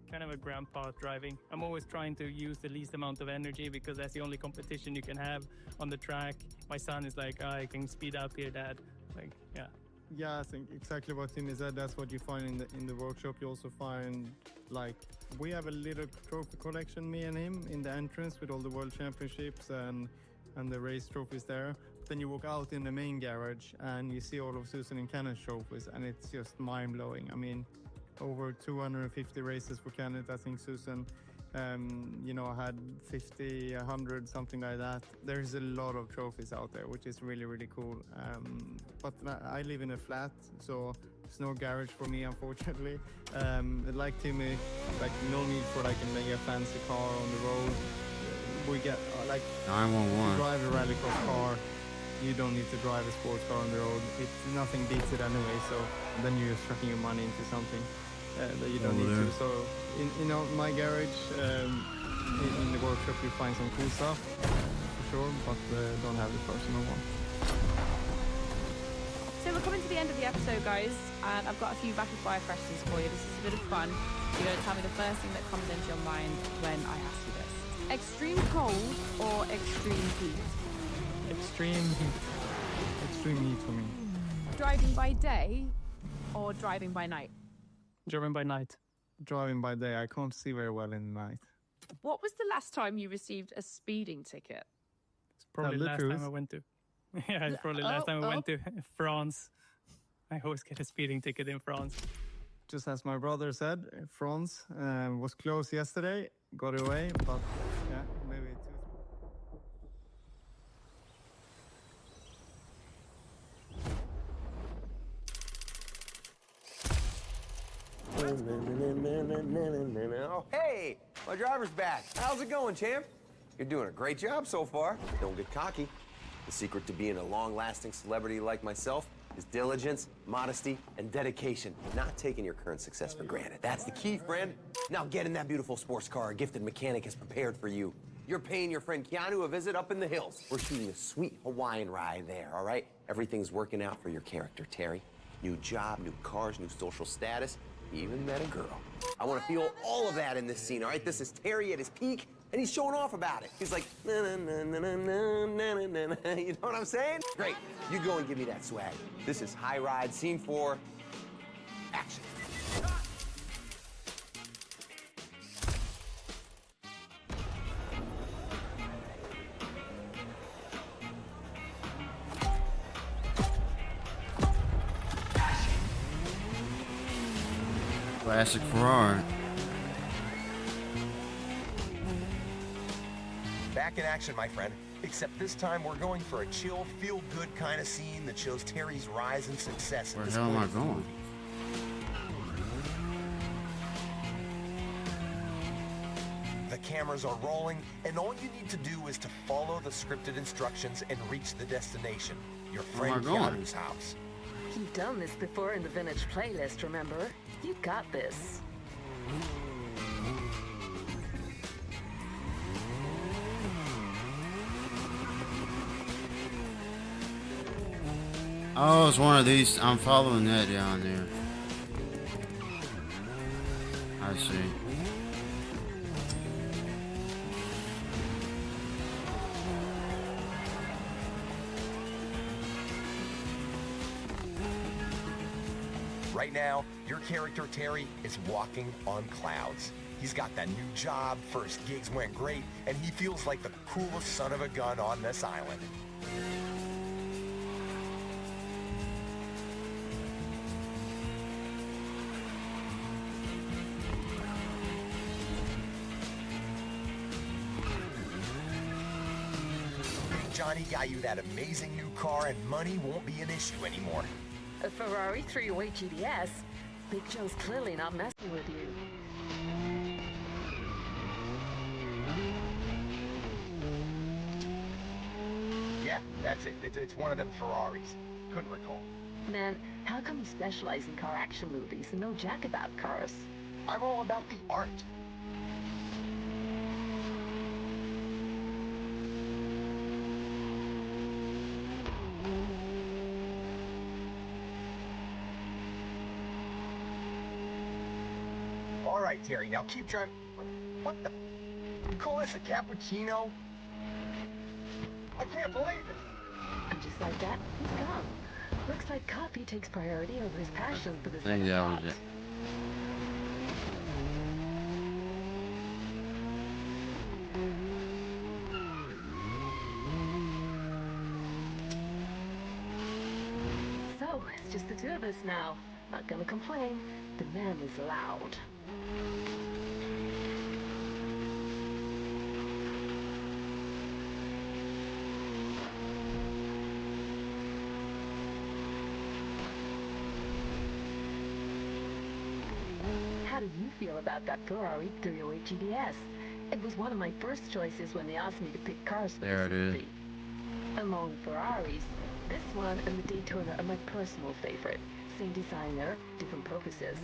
kind of a grandpa driving. I'm always trying to use the least amount of energy because that's the only competition you can have on the track. My son is like, I can speed up here, Dad. Like, yeah. Yeah, I think exactly what Timmy said. That's what you find in the workshop. You also find, like, we have a little trophy collection, me and him, in the entrance with all the world championships and the race trophies there. Then you walk out in the main garage and you see all of Susan and Kenneth's trophies, and it's just mind-blowing. I mean, over 250 races for Kenneth. I think Susan, you know, had 50, 100, something like that. There's a lot of trophies out there, which is really, really cool. But I live in a flat, so there's no garage for me, unfortunately. Like Timmy, like no need for like a mega fancy car on the road. We get like 911. To drive a rallycross car, you don't need to drive a sports car on the road. Nothing beats it anyway. So then you're just chucking your money into something that you don't need to. So in my garage, in the workshop, you find some cool stuff for sure, but don't have the personal one. So we're coming to the end of the episode, guys, and I've got a few rapid fire questions for you. This is a bit of fun. You're going to tell me the first thing that comes into your mind when I ask you this. Extreme cold or extreme heat? Extreme heat. Extreme heat for me. Driving by day or driving by night? Driving by night. Driving by day, I can't see very well in the night. What was the last time you received a speeding ticket? It's probably the last time I went to. Yeah, it's probably the last time I went to France. I always get a speeding ticket in France. Just as my brother said, France was closed yesterday, got away, but yeah, maybe Oh, hey, my driver's back. How's it going, champ? You're doing a great job so far. Don't get cocky. The secret to being a long-lasting celebrity like myself is diligence, modesty, and dedication. Not taking your current success for granted. That's the key, friend. Now get in that beautiful sports car a gifted mechanic has prepared for you. You're paying your friend Keanu a visit up in the hills. We're shooting a sweet Hawaiian ride there, all right? Everything's working out for your character, Terry. New job, new cars, new social status. Even met a girl. I want to feel all of that in this scene, all right? This is Terry at his peak, and he's showing off about it. He's like, na na na na na na na na na. You know what I'm saying? Great. You go and give me that swag. This is High Ride, Scene 4, action. Classic Ferrari. Back in action, my friend. Except this time we're going for a chill, feel-good kind of scene that shows Terry's rise and success. Where the hell am I going? The cameras are rolling, and all you need to do is to follow the scripted instructions and reach the destination. Your friend Keanu's house. You've done this before in the vintage playlist, remember? You got this. Oh, it's one of these. I'm following that down there. I see. Right now, your character, Terry, is walking on clouds. He's got that new job, first gigs went great, and he feels like the coolest son of a gun on this island. Johnny got you that amazing new car, and money won't be an issue anymore. A Ferrari 3-way GTS? Big Joe's clearly not messing with you. Yeah, that's it. It's one of them Ferraris. Couldn't recall. Man, how come you specialize in car action movies and know jack about cars? I'm all about the art. Terry. Now keep driving. What the? You call this a cappuccino? I can't believe it. And just like that, he's gone. Looks like coffee takes priority over his passion for this. I think that was it. So, it's just the two of us now. Not gonna complain. The man is loud. How do you feel about that Ferrari 308 GTS? It was one of my first choices when they asked me to pick cars for There it is. the Among Ferraris, this one and the Daytona are my personal favorite. Same designer, different purposes.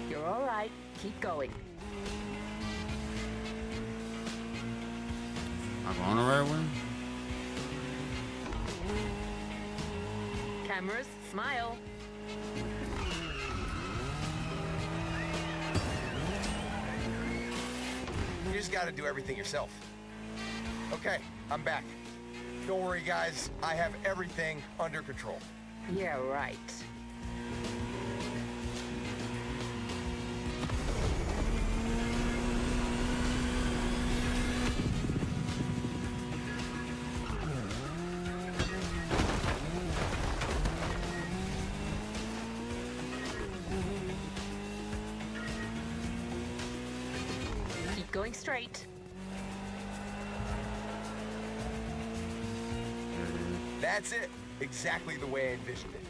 You're all right. Keep going. I'm on the right one. Cameras, smile. You just gotta do everything yourself. Okay, I'm back. Don't worry, guys. I have everything under control. Yeah, right. Keep going straight. That's it. Exactly the way I envisioned it.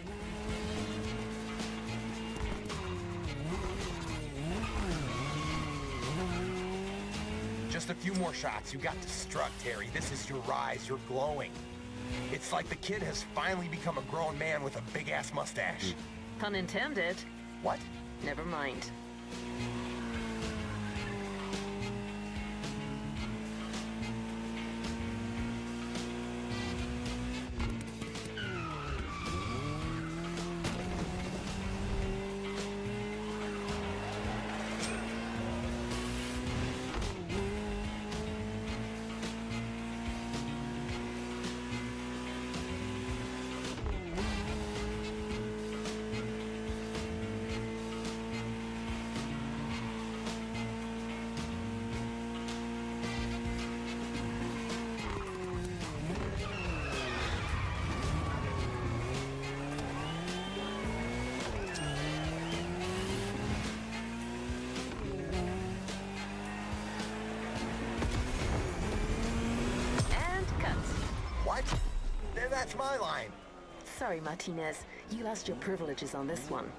Just a few more shots. You got to strut, Terry. This is your rise. You're glowing. It's like the kid has finally become a grown man with a big-ass mustache. Pun intended. What? Never mind. What? That's my line. Sorry, Martinez. You lost your privileges on this one.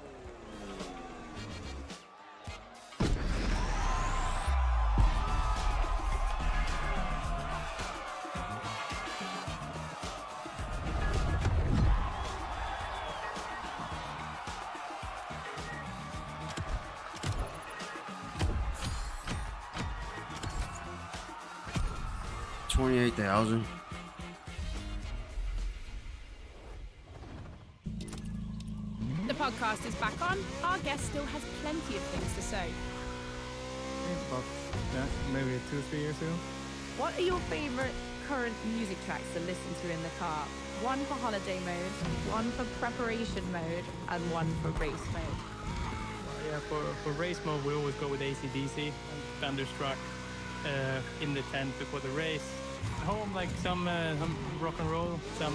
$28,000. The podcast is back on. Our guest still has plenty of things to say. About, yeah, maybe 2-3 years ago. What are your favorite current music tracks to listen to in the car? One for holiday mode, one for preparation mode, and one for race mode. Yeah, for race mode, we always go with AC/DC and Thunderstruck in the tent before the race. At home, like some rock and roll, some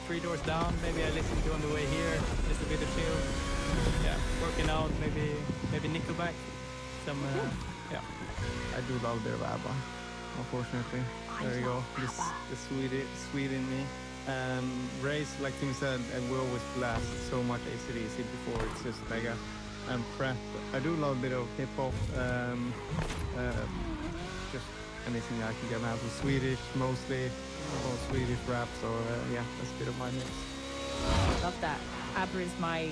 Three Doors Down. Maybe I listen to on the way here. Just a bit of chill. Yeah, working out. Maybe Nickelback. Some yeah. I do love their Yaiba, unfortunately. There you go. The Swede in me. Race, like Tim said, and we always blast so much AC/DC before it's just mega and prep. I do love a bit of hip hop, just anything I can get out of Swedish mostly, or Swedish rap. So yeah, that's a bit of my mix. Love that. ABBA is my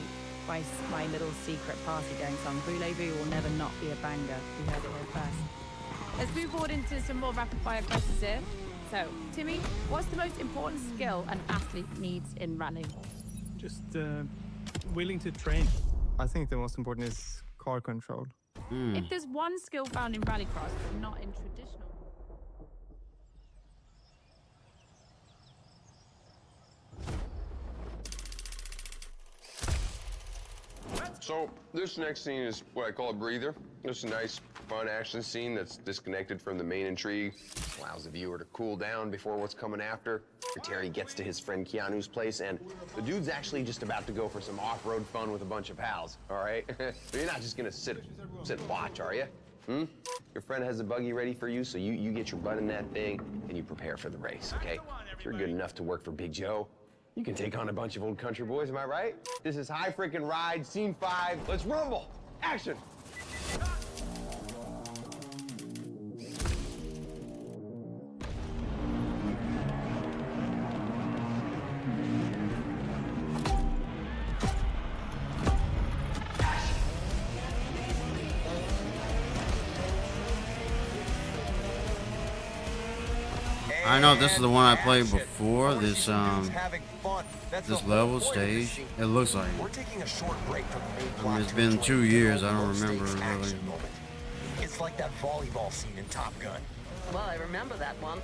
little secret party going song. Voulez-vous will never not be a banger. We heard it here first. Let's move forward into some more rapid fire questions here. So, Timmy, what's the most important skill an athlete needs in running? Just willing to train. I think the most important is car control. If there's one skill found in rallycross but not in traditional... So this next scene is what I call a breather. It's a nice, fun action scene that's disconnected from the main intrigue. Allows the viewer to cool down before what's coming after. Terry gets to his friend Keanu's place, and the dude's actually just about to go for some off-road fun with a bunch of pals, all right? You're not just gonna sit and watch, are you? Your friend has a buggy ready for you, so you get your butt in that thing, and you prepare for the race, okay? If you're good enough to work for Big Joe, you can take on a bunch of old country boys, am I right? This is High Frickin' Ride, Scene 5. Let's rumble! Action! I know this is the one I played before. This level stage. It looks like it. We're taking a short break from the main I plot mean, it's to been enjoy 2 the years. I don't low remember stakes really. action moment. It's like that volleyball scene in Top Gun. Well, I remember that one.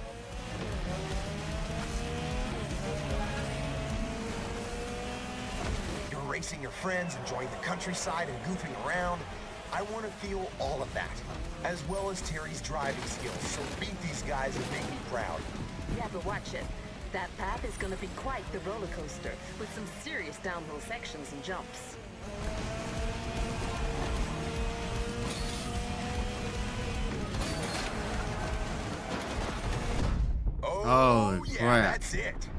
You're racing your friends, enjoying the countryside and goofing around. I want to feel all of that, as well as Terry's driving skills. So beat these guys and make me proud. Yeah, but watch it. That path is gonna be quite the roller coaster, with some serious downhill sections and jumps. Holy yeah, crap. that's it.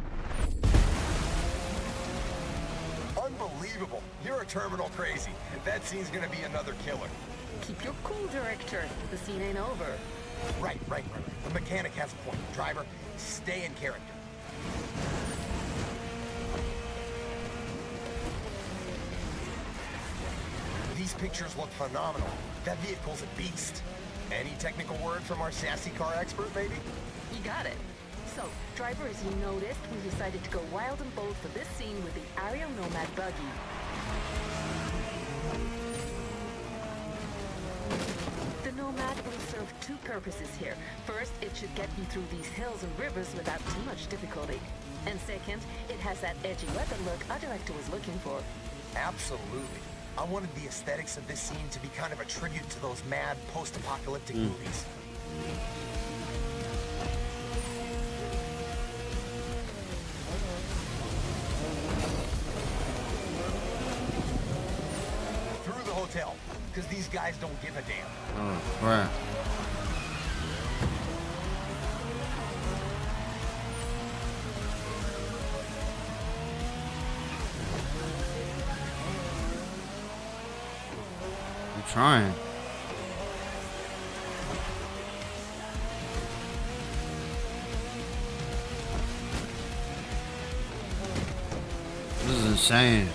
Unbelievable. You're a terminal crazy. That scene's gonna be another killer. Keep your cool, director. The scene ain't over. Right. The mechanic has a point. Driver, stay in character. These pictures look phenomenal. That vehicle's a beast. Any technical word from our sassy car expert, maybe? You got it. So, driver, as you noticed, we decided to go wild and bold for this scene with the Aerial Nomad buggy. The Nomad will serve two purposes here. First, it should get you through these hills and rivers without too much difficulty. And second, it has that edgy weapon look our director was looking for. Absolutely. I wanted the aesthetics of this scene to be kind of a tribute to those mad post-apocalyptic movies. Through the hotel, because these guys don't give a damn. Oh, crap. I'm trying. This is insane.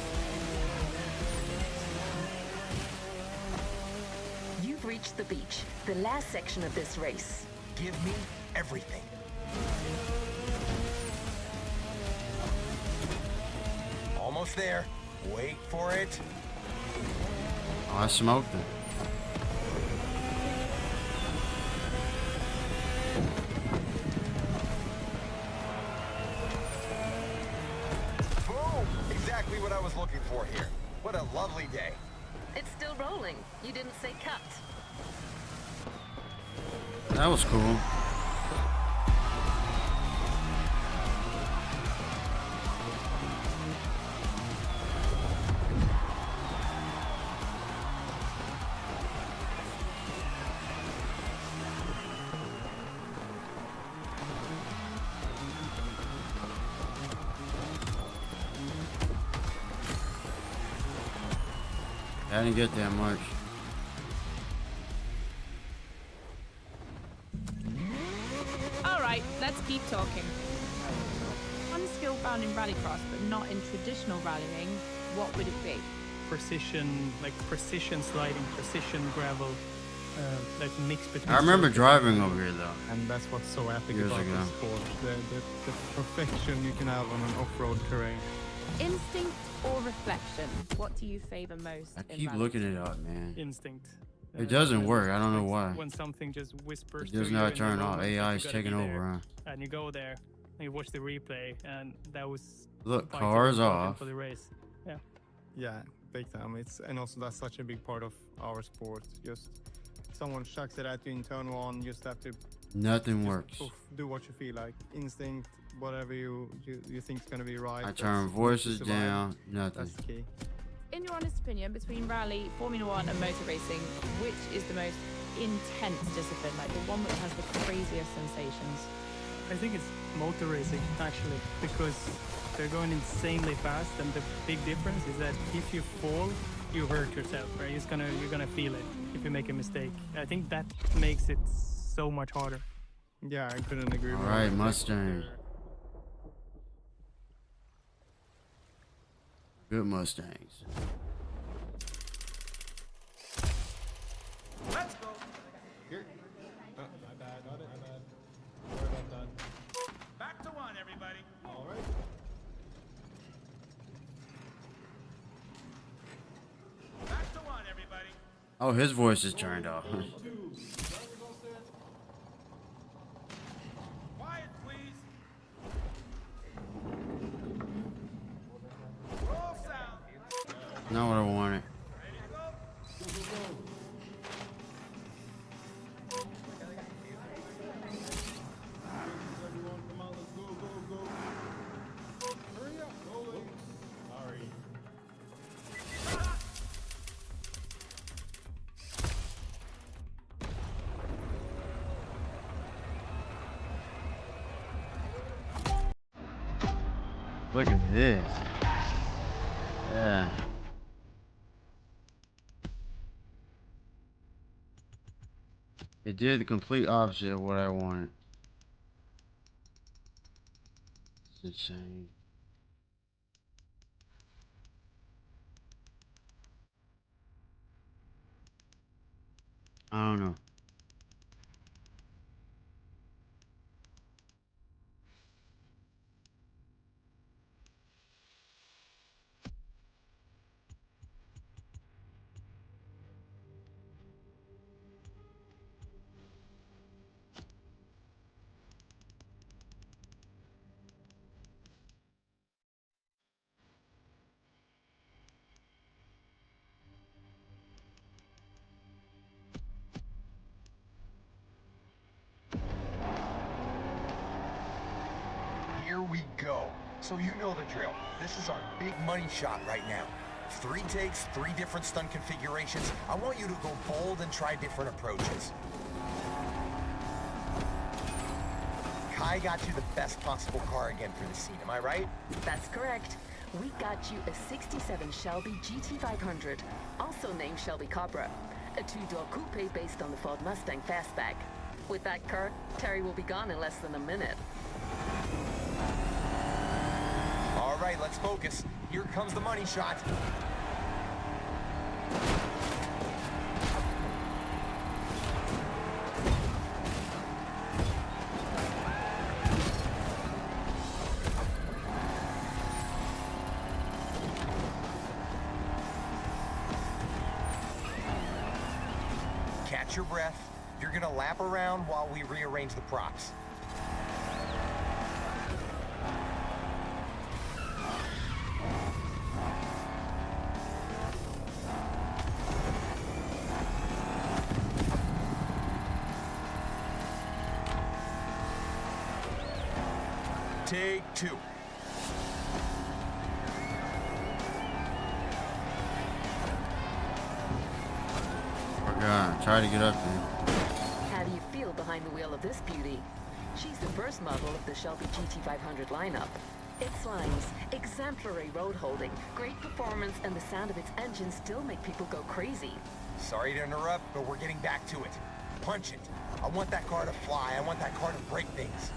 You've reached the beach, the last section of this race. Give me everything. Almost there. Wait for it. Oh, I smoked it. Boom! Exactly what I was looking for here. What a lovely day. It's still rolling. You didn't say cut. That was cool. I didn't get that much. All right, let's keep talking. One skill found in rallycross, but not in traditional rallying. What would it be? Precision, like precision sliding, precision gravel, like mix between. I remember driving over here though. And that's what's so epic Years about ago. this sport. The perfection you can have on an off-road terrain. Instinct or reflection? What do you favor most? I in keep rally? looking it up, man. Instinct. It doesn't work. I don't know when- why. When something just whispers It to does you not in the turn off. moment that AI you is gotta taking be over, there, huh? and you go there, and you watch the replay, and that was Look, vital cars important off. for the race. Yeah. Yeah, big time. And also that's such a big part of our sport. Just someone chucks it at you in turn one, you just have to Nothing works. poof, do what you feel like. Instinct, whatever you think is gonna be right. I turn voices down. Nothing. That's the key. In your honest opinion, between rally, Formula One, and motor racing, which is the most intense discipline? Like the one that has the craziest sensations? I think it's motor racing actually, because they're going insanely fast, and the big difference is that if you fall, you hurt yourself, right? You're gonna feel it if you make a mistake. I think that makes it so much harder. Yeah, I couldn't agree All more. right, Mustang. Good Mustangs. Let's go. Here. Oh, my bad. Got it. My bad. Sorry about that. Back to one, everybody. All right. Back to one, everybody. Oh, his voice is turned off. Quiet, please. Roll sound. Not what I wanted. Ready to go? Everyone, come on, let's go. Hurry up. Rolling. Sorry. Look at this. Yeah. It did the complete opposite of what I wanted. It's insane. I don't know. Here we go. So you know the drill. This is our big money shot right now. 3 takes, 3 different stunt configurations. I want you to go bold and try different approaches. Kai got you the best possible car again for the scene, am I right? That's correct. We got you a 67 Shelby GT500, also named Shelby Cobra, a 2-door coupe based on the Ford Mustang Fastback. With that car, Terry will be gone in less than a minute. All right, let's focus. Here comes the money shot. Catch your breath. You're gonna lap around while we rearrange the props. Take 2. Oh God, try to get up there. How do you feel behind the wheel of this beauty? She's the first model of the Shelby GT500 lineup. Its lines, exemplary road holding, great performance, and the sound of its engine still make people go crazy. Sorry to interrupt, but we're getting back to it. Punch it. I want that car to fly. I want that car to break things.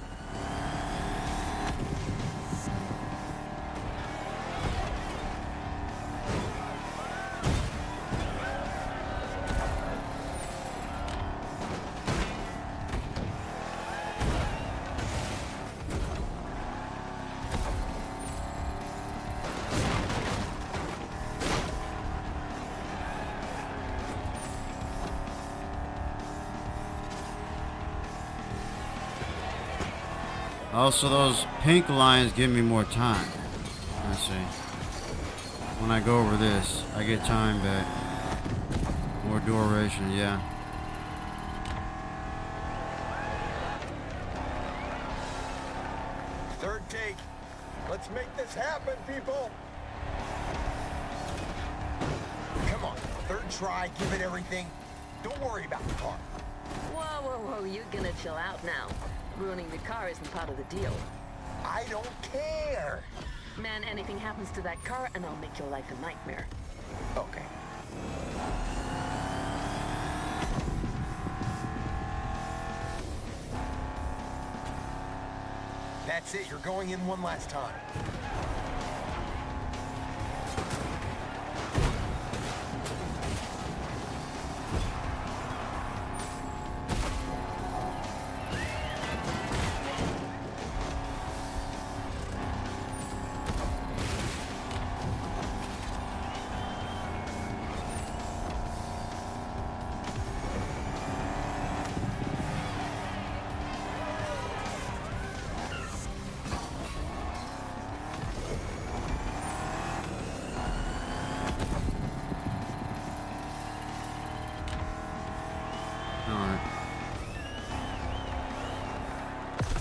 Also, those pink lines give me more time. Let's see. When I go over this, I get time back. More duration, yeah. Third take. Let's make this happen, people. Come on. Third try. Give it everything. Don't worry about the car. Whoa, whoa, whoa, you're gonna chill out now. Ruining the car isn't part of the deal. I don't care. Man, anything happens to that car and I'll make your life a nightmare. Okay. That's it. You're going in one last time.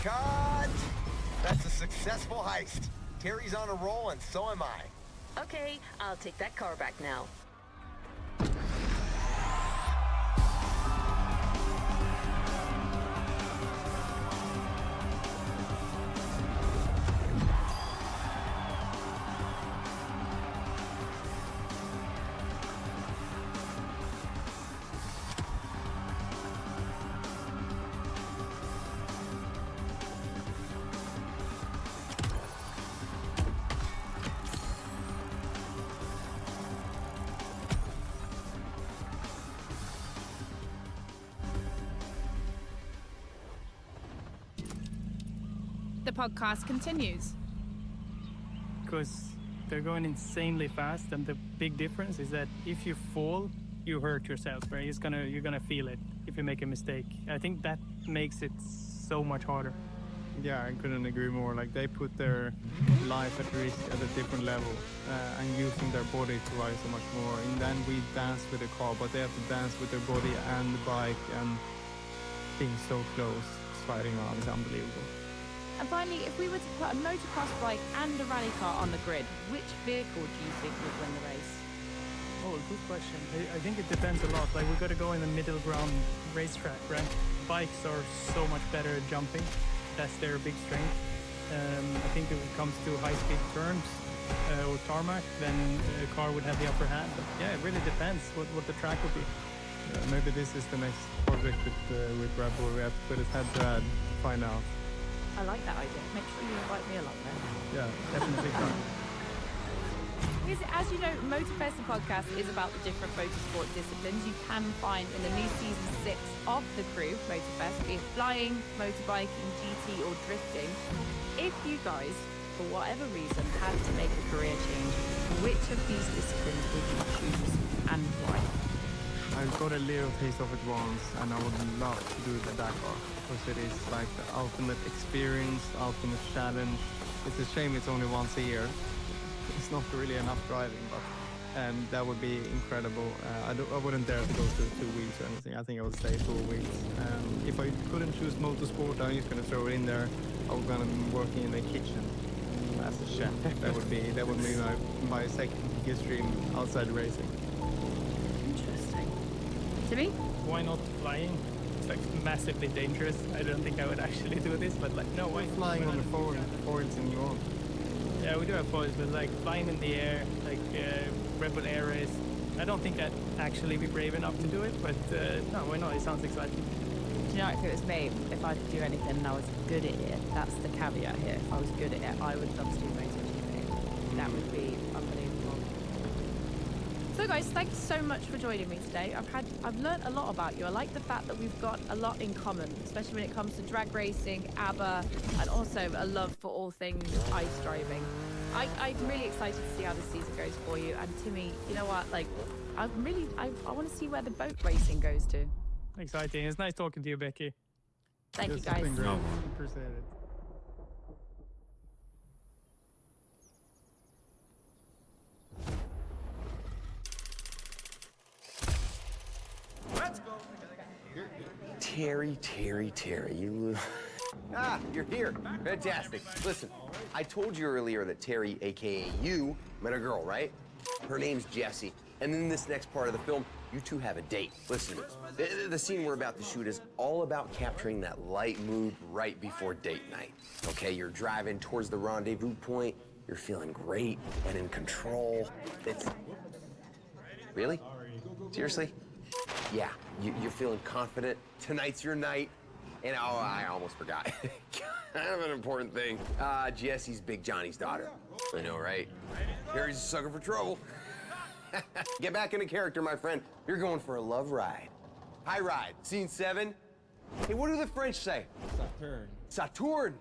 Cut! That's a successful heist. Terry's on a roll and so am I. Okay, I'll take that car back now. The podcast continues. Because they're going insanely fast, and the big difference is that if you fall, you hurt yourself, right? You're gonna feel it if you make a mistake. I think that makes it so much harder. Yeah, I couldn't agree more. Like, they put their life at risk at a different level and using their body to ride so much more. And then we dance with the car, but they have to dance with their body and the bike, and being so close, sliding around is unbelievable. And finally, if we were to put a motocross bike and a rally car on the grid, which vehicle do you think would win the race? Oh, good question. I think it depends a lot. Like, we've got to go in the middle ground racetrack, right? Bikes are so much better at jumping. That's their big strength. I think if it comes to high-speed turns or tarmac, then a car would have the upper hand. But yeah, it really depends what the track would be. Yeah, maybe this is the next project with Red Bull. We have to put his head to head to find out. I like that idea. Make sure you invite me along then. Yeah, definitely fun. As you know, Motorfest the podcast is about the different motorsport disciplines you can find in the new season 6 of The Crew, Motorfest, be it flying, motorbiking, GT or drifting. If you guys, for whatever reason, had to make a career change, which of these disciplines would you choose and why? I got a little taste of it once, and I would love to do the Dakar, because it is like the ultimate experience, ultimate challenge. It's a shame it's only once a year. It's not really enough driving, but that would be incredible. I wouldn't dare to go to 2 weeks or anything. I think I would stay 4 weeks. If I couldn't choose motorsport, I'm just gonna throw it in there. I was gonna be working in the kitchen as a chef. That would be my second biggest dream outside racing. Interesting. Timmy? Why not flying? It's like massively dangerous. I don't think I would actually do this, but like, no, why flying on the foils in New York? Yeah, we do have foils, but like flying in the air, like Red Bull Air Race. I don't think I'd actually be brave enough to do it, but no, why not? It sounds exciting. Do you know, if it was me, if I could do anything and I was good at it, that's the caveat here. If I was good at it, I would love to do MotoGP. That would be unbelievable. So guys, thanks so much for joining me today. I've learned a lot about you. I like the fact that we've got a lot in common, especially when it comes to drag racing, ABBA, and also a love for all things ice driving. I'm really excited to see how this season goes for you. And Timmy, you know what? Like, I want to see where the boat racing goes to. Exciting. It's nice talking to you, Becky. Thank you, It's guys. been great. Appreciate it. Terry, you... Ah, you're here. Fantastic. Listen, I told you earlier that Terry, a.k.a. you, met a girl, right? Her name's Jessie. And in this next part of the film, you two have a date. Listen, the scene we're about to shoot is all about capturing that light mood right before date night. Okay, you're driving towards the rendezvous point. You're feeling great and in control. It's... Really? Seriously? Yeah, you're feeling confident. Tonight's your night. And oh, I almost forgot. Kind of an important thing. Jessie's Big Johnny's daughter. I know, right? Harry's a sucker for trouble. Get back into character, my friend. You're going for a love ride. High ride. Scene 7. Hey, what do the French say? Saturn. Saturn.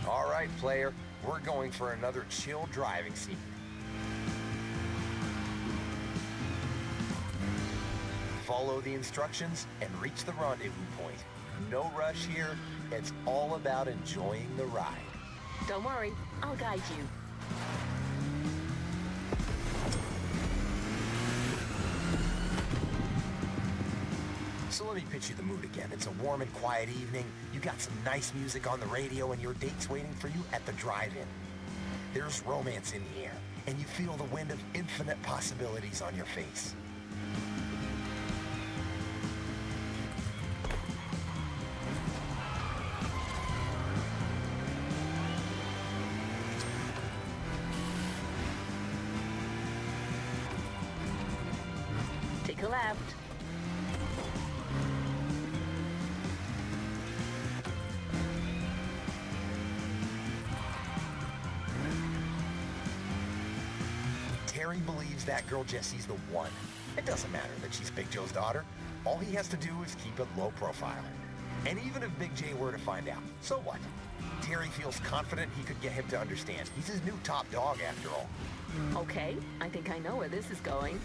All right, player, we're going for another chill driving scene. Follow the instructions and reach the rendezvous point. No rush here. It's all about enjoying the ride. Don't worry, I'll guide you. So let me pitch you the mood again. It's a warm and quiet evening. You got some nice music on the radio and your date's waiting for you at the drive-in. There's romance in the air, and you feel the wind of infinite possibilities on your face. Take a left. Terry believes that girl Jessie's the one. It doesn't matter that she's Big Joe's daughter. All he has to do is keep it low profile. And even if Big J were to find out, so what? Terry feels confident he could get him to understand. He's his new top dog after all. Okay, I think I know where this is going.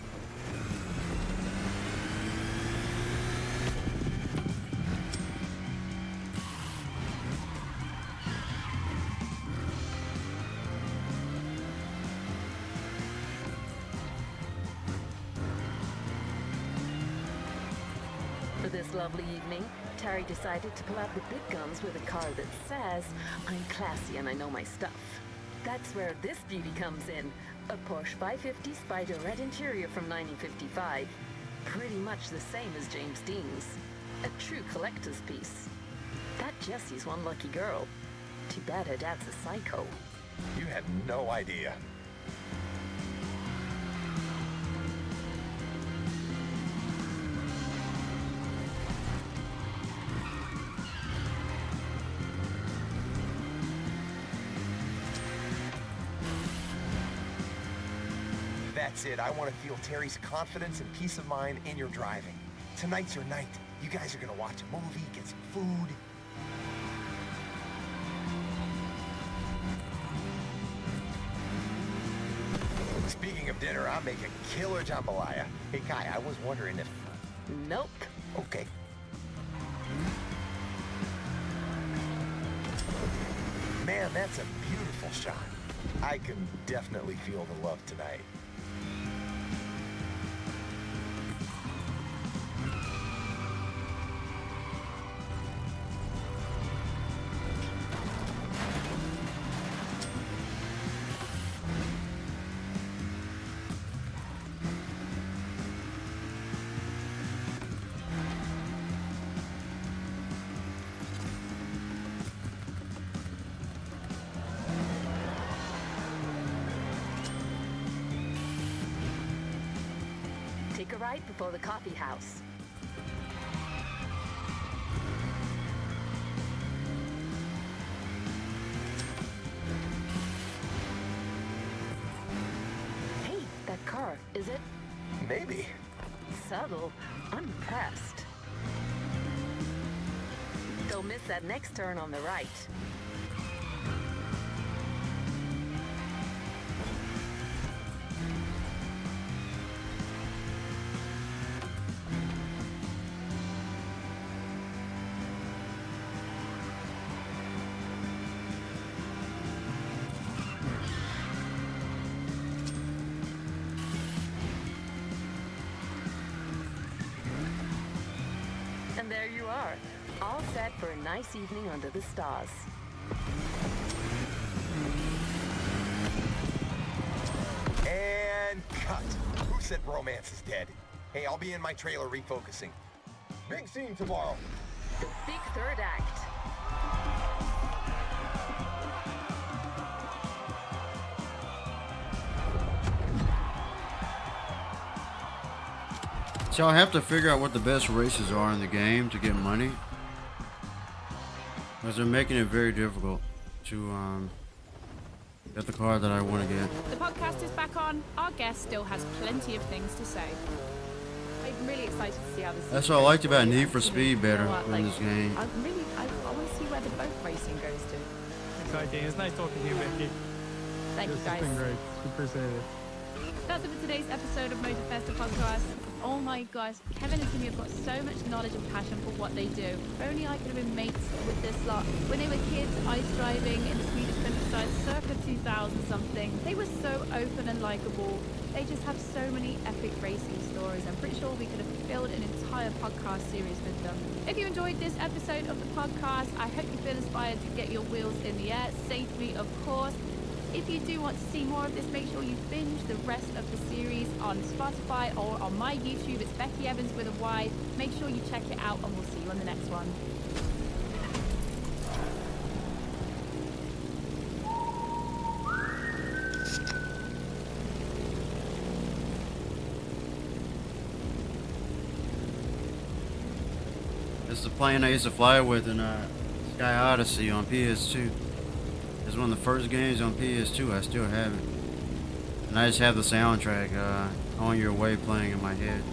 For this lovely evening, Terry decided to pull out the big guns with a car that says, "I'm classy and I know my stuff." That's where this beauty comes in. A Porsche 550 Spider red interior from 1955. Pretty much the same as James Dean's. A true collector's piece. That Jessie's one lucky girl. Too bad her dad's a psycho. You had no idea. That's it. I want to feel Terry's confidence and peace of mind in your driving. Tonight's your night. You guys are going to watch a movie, get some food. Speaking of dinner, I'm making killer jambalaya. Hey, Kai, I was wondering if... Nope. Okay. Man, that's a beautiful shot. I can definitely feel the love tonight. right before the coffee house. Hey, that car, is it? Maybe. Subtle. I'm impressed. Don't miss that next turn on the right. And there you are, all set for a nice evening under the stars. And cut. Who said romance is dead? Hey, I'll be in my trailer refocusing. Big scene tomorrow. The big third act. So I have to figure out what the best races are in the game to get money, because they're making it very difficult to get the car that I want to get. The podcast is back on. Our guest still has plenty of things to say. I'm really excited to see how this. That's what I liked about Need for Speed better in this game. I want to see where the boat racing goes to. Exciting. It's nice talking to you, Becky. Thank you, This guys. has been great. Appreciate it. That's it for today's episode of Motorfest, the podcast. Oh my gosh, Kevin and Timmy have got so much knowledge and passion for what they do. If only I could have been mates with this lot. When they were kids, ice driving in the Swedish countryside circa 2000 something, they were so open and likable. They just have so many epic racing stories. I'm pretty sure we could have filled an entire podcast series with them. If you enjoyed this episode of the podcast, I hope you feel inspired to get your wheels in the air safely, of course. If you do want to see more of this, make sure you binge the rest of the series on Spotify or on my YouTube. It's Becky Evans with a Y. Make sure you check it out, and we'll see you on the next one. This is the plane I used to fly with in Sky Odyssey on PS2. It's one of the first games on PS2. I still have it. And I just have the soundtrack, On Your Way, playing in my head.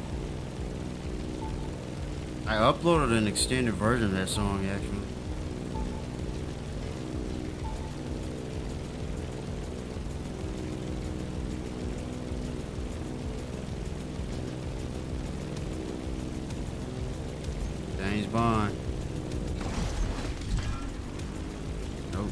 I uploaded an extended version of that song, actually. James Bond. Nope.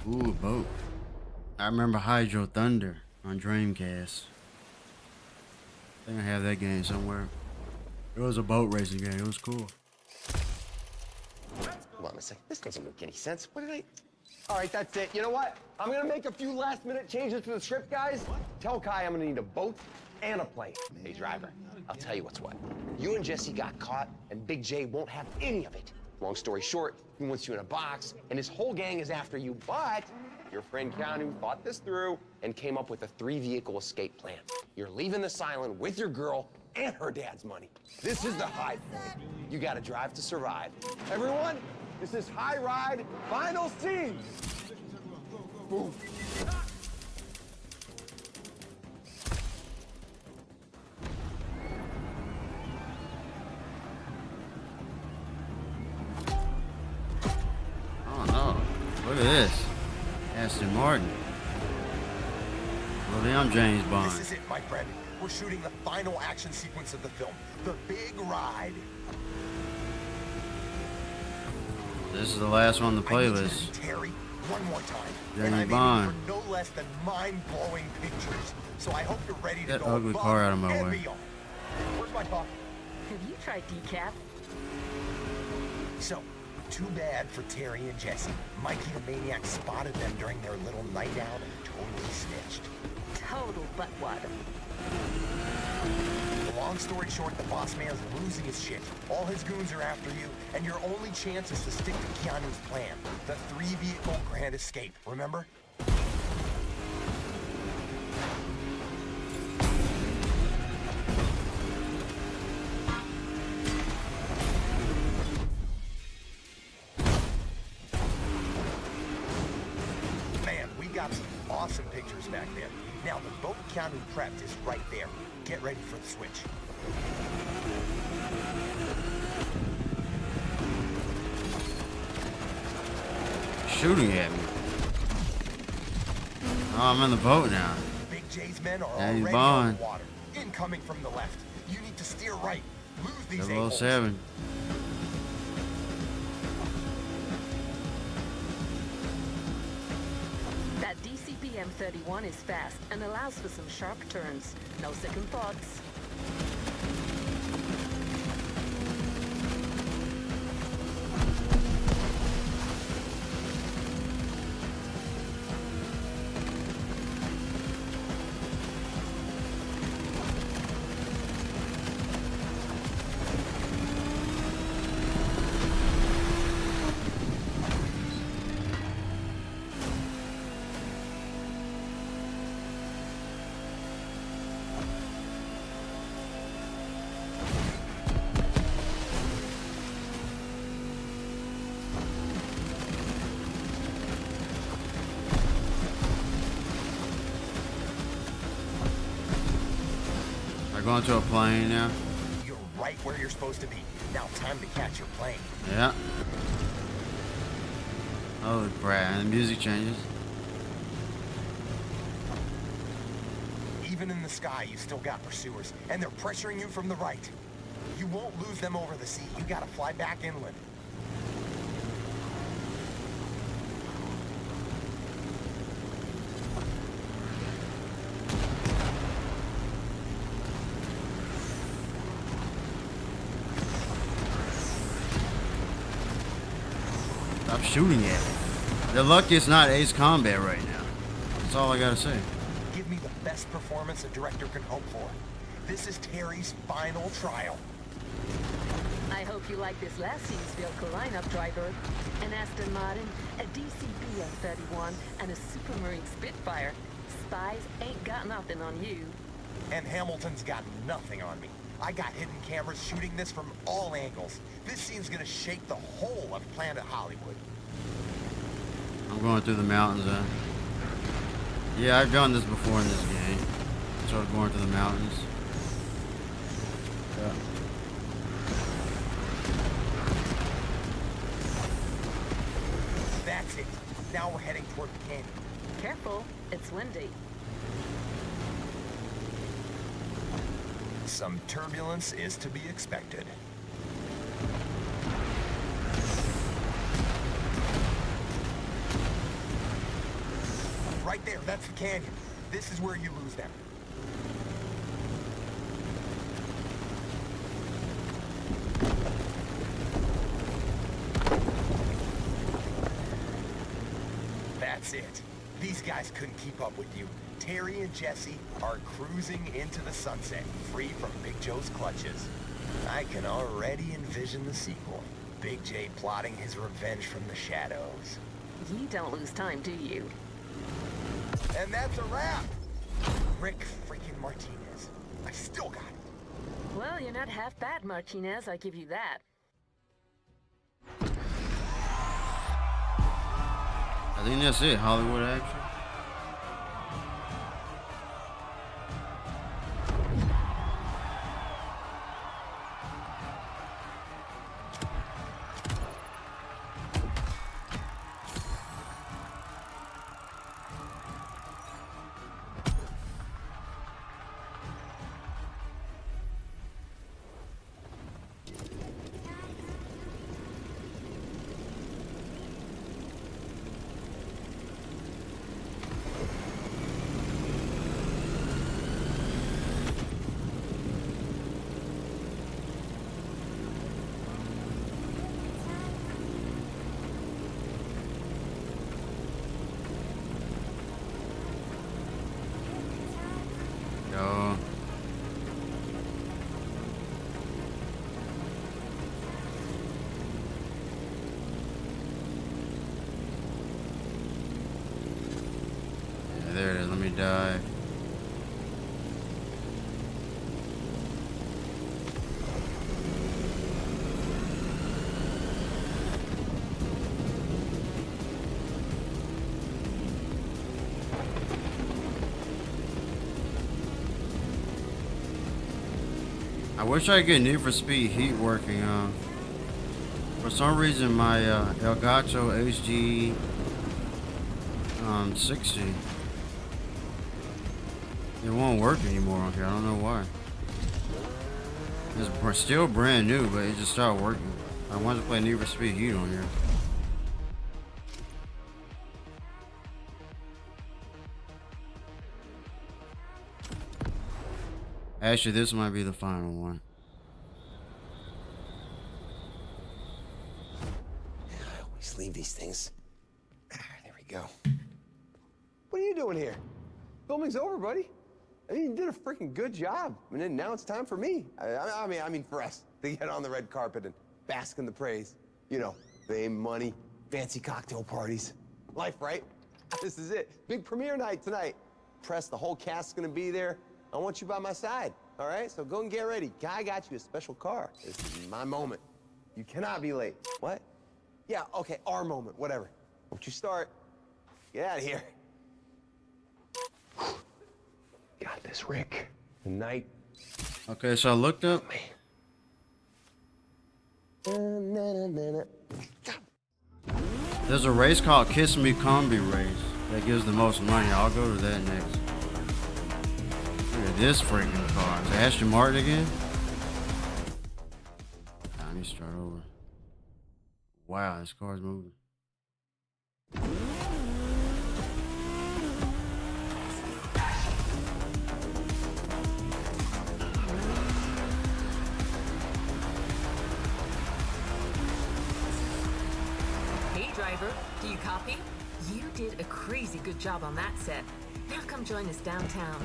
Ooh, a boat. I remember Hydro Thunder on Dreamcast. I think I have that game somewhere. It was a boat racing game. It was cool. Hold on a second. This doesn't make any sense. What did I... All right, that's it. You know what? I'm going to make a few last-minute changes to the script, guys. Tell Kai I'm going to need a boat and a plane. Hey, driver, I'll tell you what's what. You and Jesse got caught, and Big J won't have any of it. Long story short, he wants you in a box, and his whole gang is after you, but your friend Keanu thought this through and came up with a 3-vehicle escape plan. You're leaving this island with your girl and her dad's money. This is the high point. You gotta drive to survive. Everyone, this is High Ride Final Scene. Boom. Oh no, look at this. Aston Martin. Well, then I'm James Bond. This is it, my friend. We're shooting the final action sequence of the film. The big ride. This is the last one on the I need you to playlist. be Terry, one more time. James And I'm Bond. aiming for no less than mind-blowing pictures. So I hope you're ready to That go ugly above car out of my and way. beyond. Where's my coffee? Have you tried decaf? So, too bad for Terry and Jesse. Mikey the Maniac spotted them during their little night out and totally snitched. total buttwad. Long story short, the boss man's losing his shit. All his goons are after you, and your only chance is to stick to Keanu's plan. The 3-vehicle grand escape, remember? Man, we got some awesome pictures back there. Now, the boat Keanu prepped is right there. Get ready for the switch. Shooting at me. Oh, I'm in the boat now. Big J's men are Yeah, he's already on bond. the water. Incoming from the left. You need to steer right. Lose these 007. That DCP M31 is fast and allows for some sharp turns. No second thoughts. We're going to a plane now. You're right where you're supposed to be. Now time to catch your plane. Yeah. Holy crap, and the music changes. Even in the sky, you still got pursuers, and they're pressuring you from the right. You won't lose them over the sea. You gotta fly back inland. Stop shooting at me. They're lucky it's not Ace Combat right now. That's all I gotta say. Give me the best performance a director can hope for. This is Terry's final trial. I hope you like this last scene's vehicle lineup, driver. An Aston Martin, a DCP M31, and a Supermarine Spitfire. Spies ain't got nothing on you. And Hamilton's got nothing on me. I got hidden cameras shooting this from all angles. This scene's gonna shake the whole of Planet Hollywood. I'm going through the mountains. Yeah, I've done this before in this game. Sort of going through the mountains. Yeah. That's it. Now we're heading toward the canyon. Careful, it's windy. Some turbulence is to be expected. Right there, that's the canyon. This is where you lose them. That's it. These guys couldn't keep up with you. Terry and Jesse are cruising into the sunset, free from Big Joe's clutches. I can already envision the sequel. Big J plotting his revenge from the shadows. You don't lose time, do you? And that's a wrap! Rick freaking Martinez. I still got it. Well, you're not half bad, Martinez, I give you that. I think that's it. Hollywood action. dive. I wish I could get Need for Speed Heat working. For some reason, my Elgato HG 60, it won't work anymore on here. I don't know why. It's still brand new, but it just started working. I wanted to play Need for Speed Heat on here. Actually, this might be the final one. I always leave these things. There we go. What are you doing here? Filming's over, buddy. I mean, you did a freaking good job. I mean, now it's time for me. I mean, for us to get on the red carpet and bask in the praise. You know, fame, money, fancy cocktail parties. Life, right? This is it. Big premiere night tonight. Press, the whole cast's gonna be there. I want you by my side, all right? So go and get ready. I got you a special car. This is my moment. You cannot be late. What? Yeah, okay, our moment, whatever. Don't you start. Get out of here. Got this, Rick. The night. Okay, so I looked up. There's a race called Kiss Me Combi race that gives the most money. I'll go to that next. Look at this freaking car. Is it Aston Martin again? I need to start over. Wow, this car's moving. Hey, driver, do you copy? You did a crazy good job on that set. Now come join us downtown.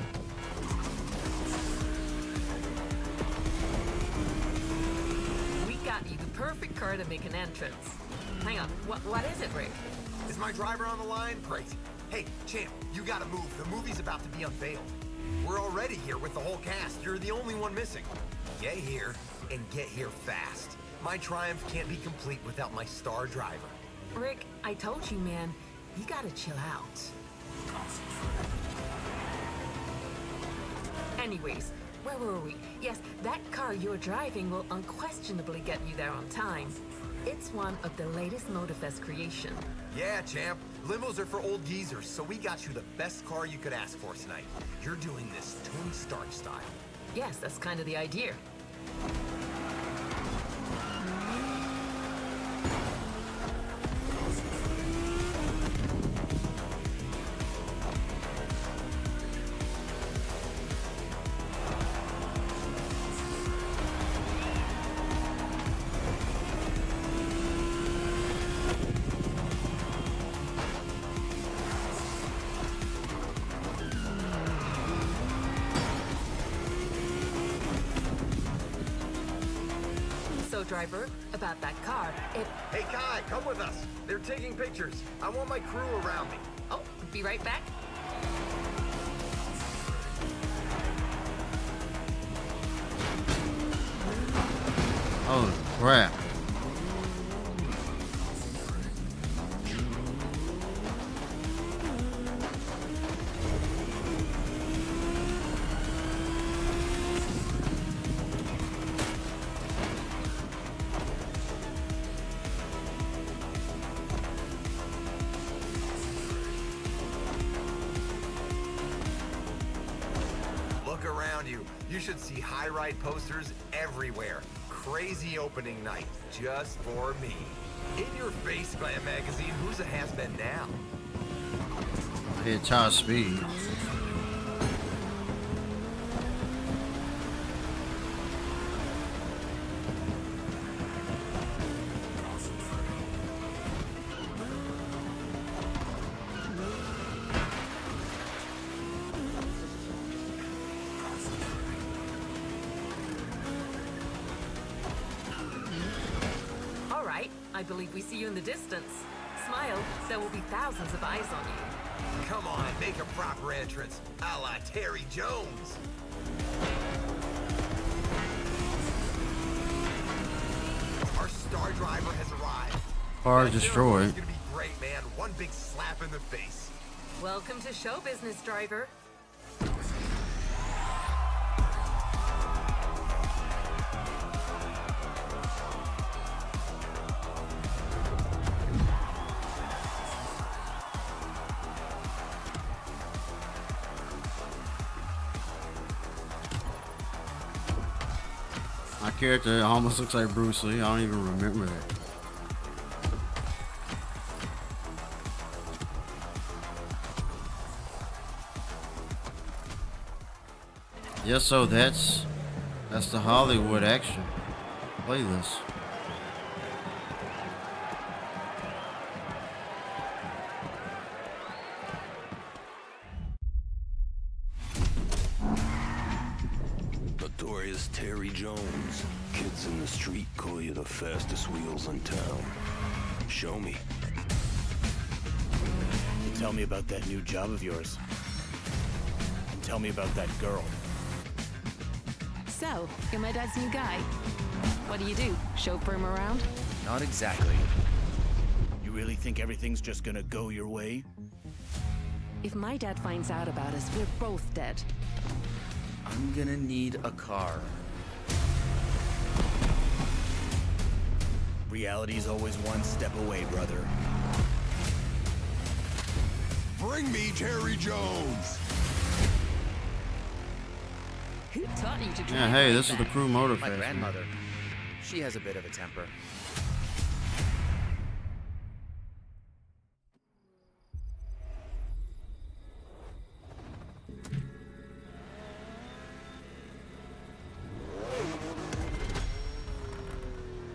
We got you the perfect car to make an entrance. Hang on, what is it, Rick? Is my driver on the line? Great. Hey, champ, you gotta move. The movie's about to be unveiled. We're already here with the whole cast. You're the only one missing. Get here, and get here fast. My triumph can't be complete without my star driver. Rick, I told you, man, you gotta chill out. Anyways, where were we? Yes, that car you're driving will unquestionably get you there on time. It's one of the latest Motorfest creation. Yeah, champ. Limos are for old geezers, so we got you the best car you could ask for tonight. You're doing this Tony Stark style. Yes, that's kind of the idea. Driver, about that car, Hey, Kai, come with us. They're taking pictures. I want my crew around me. Oh, be right back. Holy crap. You should see high ride posters everywhere. Crazy opening night, just for me. In your face by a magazine, who's a has-been now? I hit top speed. I believe we see you in the distance. Smile, there will be thousands of eyes on you. Come on, make a proper entrance, a la Terry Jones. Our star driver has arrived. Car That destroyed. It's gonna be great, man. One big slap in the face. Welcome to show business, driver. My character almost looks like Bruce Lee. I don't even remember that. Yes, so that's the Hollywood action playlist. Notorious Terry Jones. Kids in the street call you the fastest wheels in town. Show me. Tell me about that new job of yours. And tell me about that girl. So, you're my dad's new guy. What do? Chauffeur him around? Not exactly. You really think everything's just gonna go your way? If my dad finds out about us, we're both dead. I'm gonna need a car. Reality's always one step away, brother. Bring me Terry Jones. Who taught you to drive? Yeah, hey, like this is the that? crew Motorfest. My grandmother. She has a bit of a temper.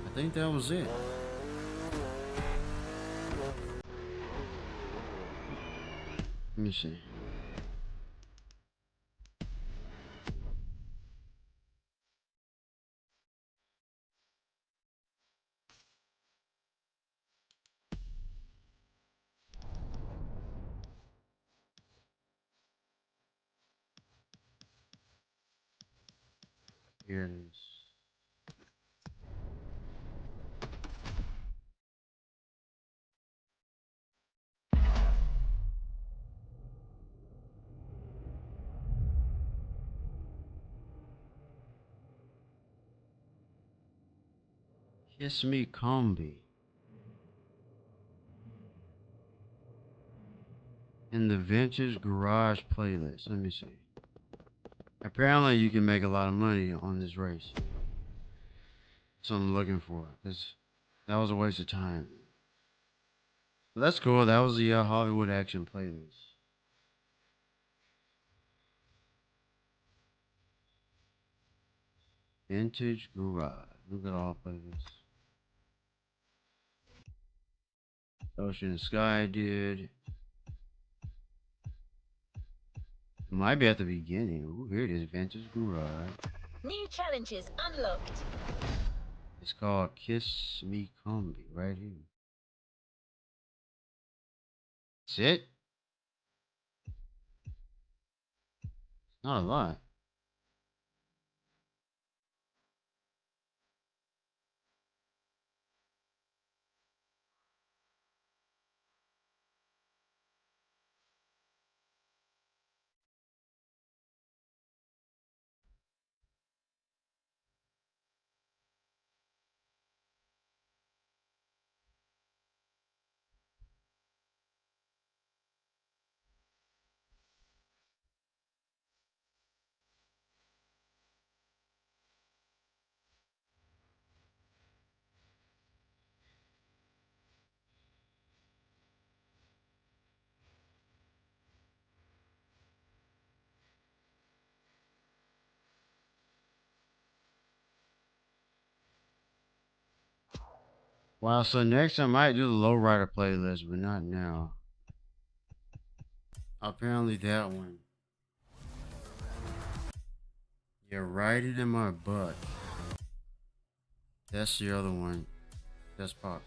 I think that was it. Let me see. Here it is. Kiss Me Combi. In the Vintage Garage playlist. Let me see. Apparently you can make a lot of money on this race. That's what I'm looking for. That was a waste of time. But that's cool. That was the Hollywood action playlist. Vintage Garage. Look at all playlists. Ocean and Sky did. Might be at the beginning. Ooh, here it is. Vintage Garage. New challenges unlocked. It's called Kiss Me Combi right here. That's it? Not a lot. Wow, so next I might do the Lowrider playlist, but not now. Apparently that one. Yeah, right it in my butt. That's the other one. That's popular.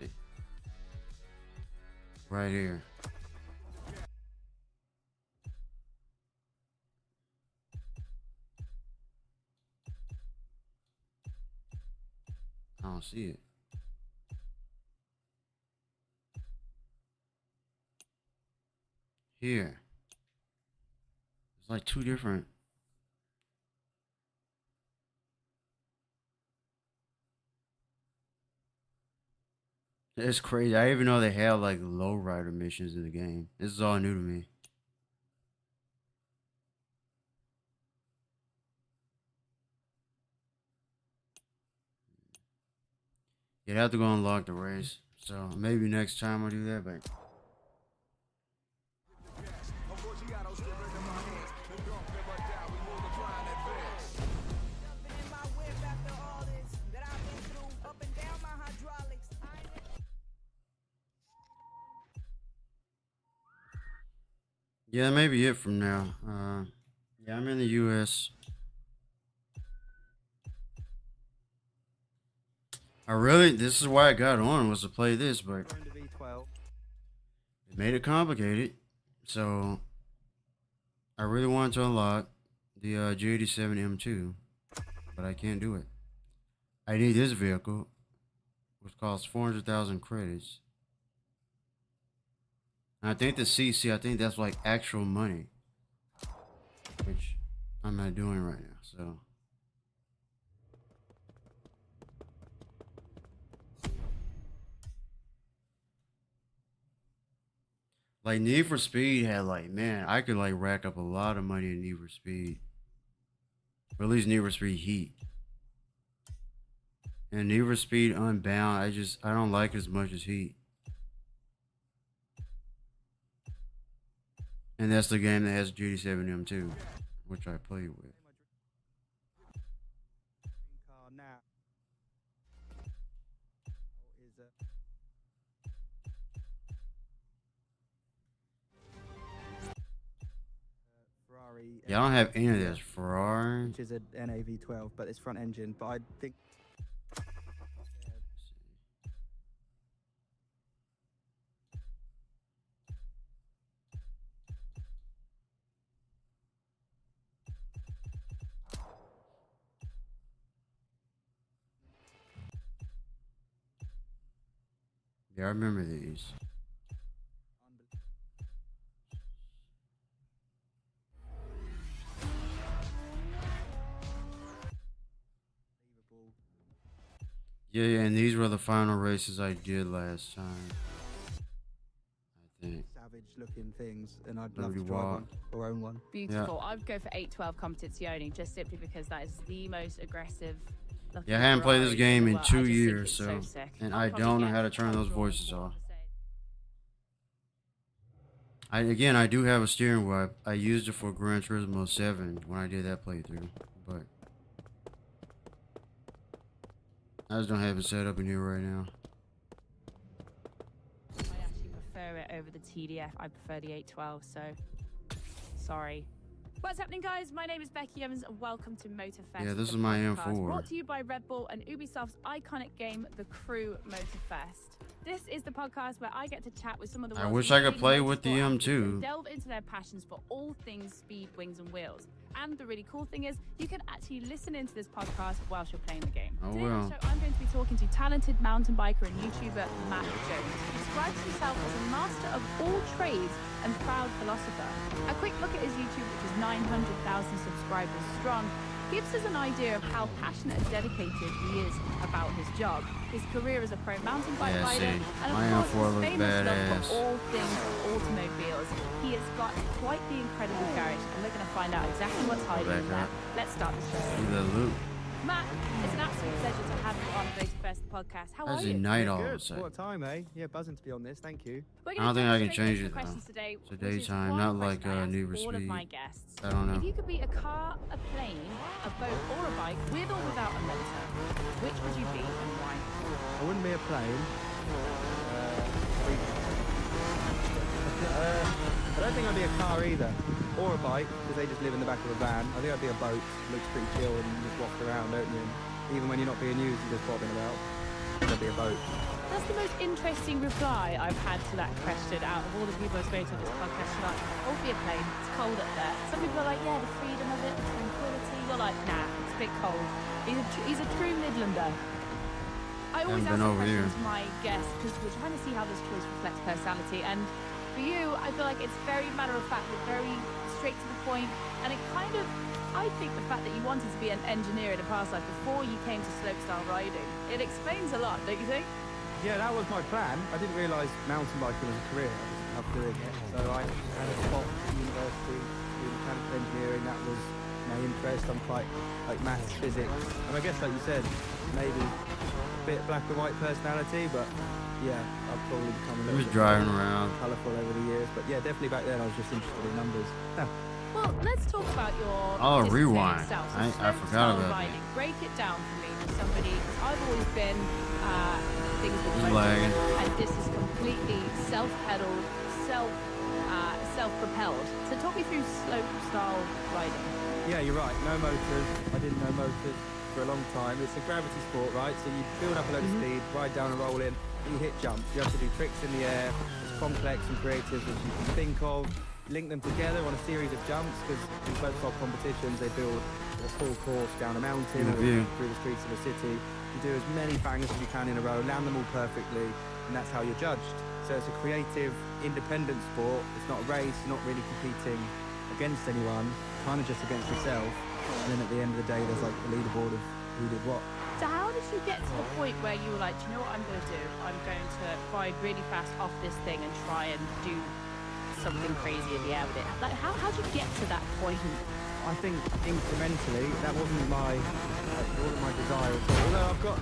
Let's see. right here. I don't see it. Here. It's like two different. It's crazy. I didn't even know they had like lowrider missions in the game. This is all new to me. You'd have to go unlock the race. So maybe next time I'll do that, but yeah, that may be it from now. Yeah, I'm in the US. This is why I got on, was to play this, but it made it complicated. So I really wanted to unlock the G87 M2, but I can't do it. I need this vehicle, which costs 400,000 credits. And I think the CC, I think that's like actual money, which I'm not doing right now, so. Like Need for Speed had like, man, I could like rack up a lot of money in Need for Speed. Or at least Need for Speed Heat. And Need for Speed Unbound, I don't like as much as Heat. And that's the game that has GT7 M2, which I played with. Yeah, I don't have any of this. Ferrari, which is an NAV12, but it's front engine. But I think yeah, I remember these. Yeah, and these were the final races I did last time. I think. Savage looking things, and I'd love to drive one or own one. Beautiful. Yeah. I would go for 812 Competizione just simply because that is the most aggressive. Yeah, I haven't played this game in 2 years, so and I don't know how to turn those voices off. I do have a steering wheel. I used it for Gran Turismo 7 when I did that playthrough, but I just don't have it set up in here right now. I actually prefer it over the TDF. I prefer the 812, so sorry. What's happening, guys? My name is Becky Evans, and welcome to Motorfest. Yeah, this is my M4. Brought to you by Red Bull and Ubisoft's iconic game, The Crew Motorfest. This is the podcast where I get to chat with some of the I wish I could play with the M2. Delve into their passions for all things speed, wings, and wheels. And the really cool thing is, you can actually listen into this podcast whilst you're playing the game. Oh, Today well. on the show, I'm going to be talking to talented mountain biker and YouTuber Matt Jones, who describes himself as a master of all trades and proud philosopher. A quick look at his YouTube, which is 900,000 subscribers strong, gives us an idea of how passionate and dedicated he is about his job, his career as a pro mountain bike rider, and of course his famous love for all things automobiles. He has got quite the incredible garage, and we're going to find out exactly what's hiding in there. Let's start the show. Matt, it's an absolute pleasure to have you on Motorfest podcast. How are you? Night all Good. What a time, eh? Yeah, buzzing to be on this. Thank you. I don't think I can change it though. It's a daytime, not like Need for Speed. I don't know. If you could be a car, a plane, a boat, or a bike, with or without a motor, which would you be and why? I wouldn't be a plane. I don't think I'd be a car either, or a bike, because they just live in the back of a van. I think I'd be a boat. Looks pretty chill and you just walk around, don't you? And even when you're not being used, you're just bobbing about. there'll be a boat. That's the most interesting reply I've had to that question out of all the people I've spoken to on this podcast. You're like, oh, be a plane, it's cold up there. Some people are like, yeah, the freedom of it, the tranquility. You're like, nah, it's a bit cold. He's a true Midlander. I always ask questions to my guests because we're trying to see how this choice reflects personality. And for you, I feel like it's very matter of fact, very straight to the point, and it kind of, I think the fact that you wanted to be an engineer in a past life before you came to slopestyle riding, it explains a lot, don't you think? Yeah, that was my plan. I didn't realise mountain biking was a career. I just loved doing it. So I had a spot at university in mechanical engineering. That was my interest. I'm quite like maths, physics, and I guess, like you said, maybe a bit black and white personality, but yeah, I've probably become a little bit driving around colourful over the years. But yeah, definitely back then I was just interested in numbers. Well, let's talk about your rewind. Itself. So I forgot about riding. that. Break it down for me for somebody. I've always been things with Just lagging. and this is completely self-pedaled, self-propelled. So talk me through slope style riding. Yeah, you're right. No motors. I didn't know motors for a long time. It's a gravity sport, right? So you build up a load of speed, ride down and roll in, you hit jumps. You have to do tricks in the air, as complex and creative as you can think of. Link them together on a series of jumps, because in slopestyle competitions they build a full course down a mountain or through the streets of a city. You do as many bangers as you can in a row, land them all perfectly, and that's how you're judged. So it's a creative, independent sport. It's not a race, you're not really competing against anyone, kind of just against yourself. And then at the end of the day, there's like a leaderboard of who did what. So how did you get to the point where you were like, do you know what I'm going to do? I'm going to ride really fast off this thing and try and do something crazy in the air with it. Like, how did you get to that point? I think incrementally, that wasn't my desire at all. Although I've got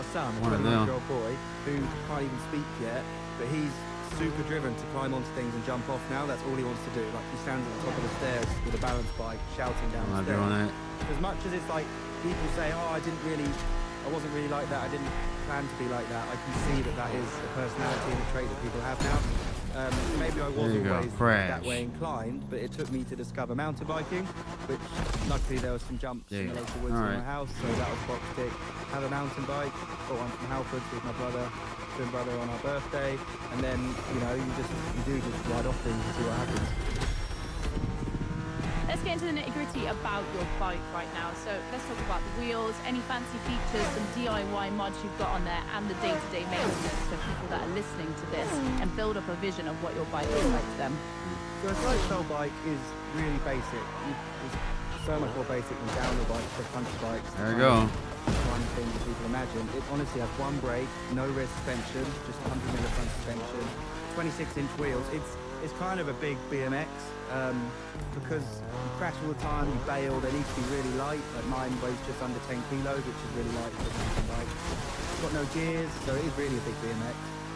a son, a 21-year-old boy, who can't even speak yet, but he's super driven to climb onto things and jump off now. That's all he wants to do. Like, he stands at the top of the stairs with a balance bike, shouting down the stairs. As much as it's like, people say, oh, I wasn't really like that, I didn't plan to be like that, I can see that that is a personality and a trait that people have now. Maybe I wasn't always that way inclined, but it took me to discover mountain biking, which luckily there were some jumps in the local woods near my house, so that was box tick. Have a mountain bike, bought one from Halfords with my twin brother on our birthday, and then, you know, you do just ride off things and see what happens. Let's get into the nitty-gritty about your bike right now. So let's talk about the wheels, any fancy features, some DIY mods you've got on there, and the day-to-day maintenance for people that are listening to this, and build up a vision of what your bike is like to them. So a slopestyle bike is really basic. It's so much more basic than downhill bikes, cross-country bikes. There you go. One thing that people imagine. It honestly has one brake, no rear suspension, just 100mm front suspension, 26-inch wheels. It's kind of a big BMX because you crash all the time, you bail, they need to be really light. Like mine weighs just under 10 kilos, which is really light for a mountain bike. It's got no gears, so it is really a big BMX.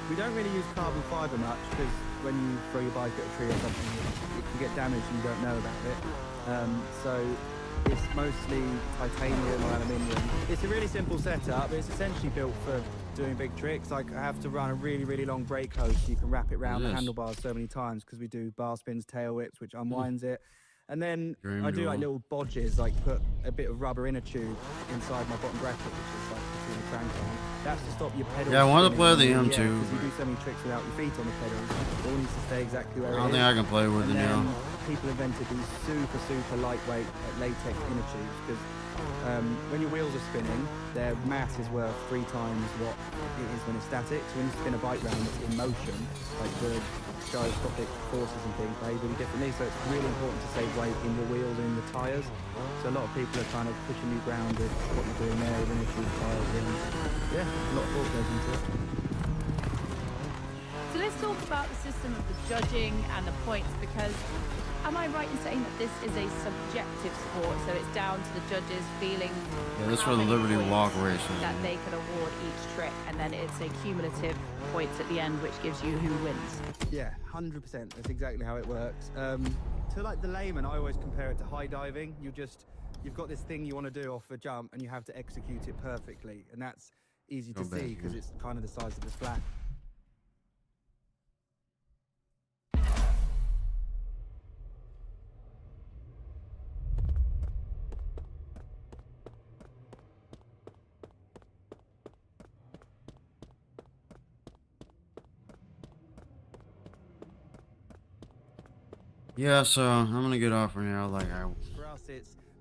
We don't really use carbon fibre much because when you throw your bike at a tree or something, it can get damaged and you don't know about it. So it's mostly titanium or aluminium. It's a really simple setup. It's essentially built for doing big tricks. Like, I have to run a really, really long brake hose so you can wrap it around the handlebars so many times, because we do bar spins, tail whips, which unwinds it. And then I do like little bodges, like put a bit of rubber inner tube inside my bottom bracket, which is like between the crank on. That's to stop your pedals. Yeah, I want to play the M2. Because you do so many tricks without your feet on the pedals. It all needs to stay exactly where it is. I don't think I can play with it now. People invented these super, super lightweight latex inner tubes, because when your wheels are spinning, their mass is worth 3 times what it is when it's static. So when you spin a bike round that's in motion, like the gyroscopic forces and things behave really differently. So it's really important to save weight in your wheels and in the tyres. So a lot of people are kind of pushing you ground with what you're doing there with inner tube tyres. And yeah, a lot of thought goes into it. So let's talk about the system of the judging and the points, because am I right in saying that this is a subjective sport, so it's down to the judges feeling this for the Liberty Walk races that they can award each trick, and then it's a cumulative points at the end which gives you who wins? Yeah, 100%. That's exactly how it works. To like the layman, I always compare it to high diving. You've got this thing you want to do off a jump and you have to execute it perfectly, and that's easy to see because it's kind of the size of this flat. Yeah, so I'm gonna get off for now. Like For us,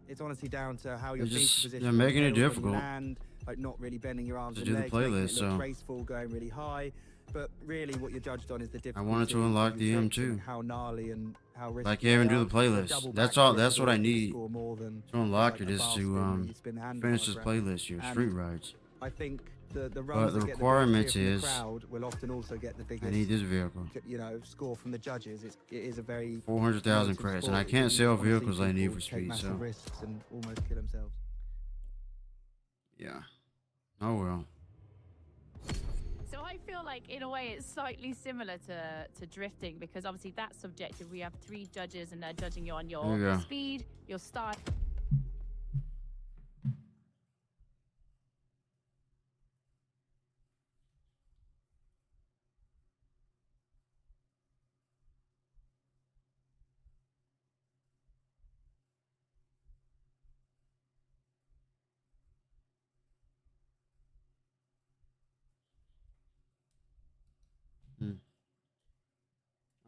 it's honestly down to how your They're feet just- position. they're making it when you difficult. land, like not really bending your arms to and do the legs, making playlist, it look so- graceful, going really high. But really, what you're judged on is the difficulty. wanted to unlock the you judge M2. and how gnarly and how risky. Like, can't even they do are. the playlist. Double That's back all. flip That's is what I always gonna need score more than to unlock like it a is bar to spin where you spin the finish handlebars this around. playlist here, And street rides. I think the But runners the that get requirement the biggest cheer from is the crowd will often also get the biggest. I need this vehicle. You know, score from the judges. It is a very 400,000 emotive credits, sport. and I can't You sell wanna see vehicles I need people for take speed. massive So risks and almost kill themselves. yeah. Oh well. So I feel like in a way it's slightly similar to drifting because obviously that's subjective. We have 3 judges and they're judging you on There you your go. speed, your style.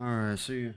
All right. See you.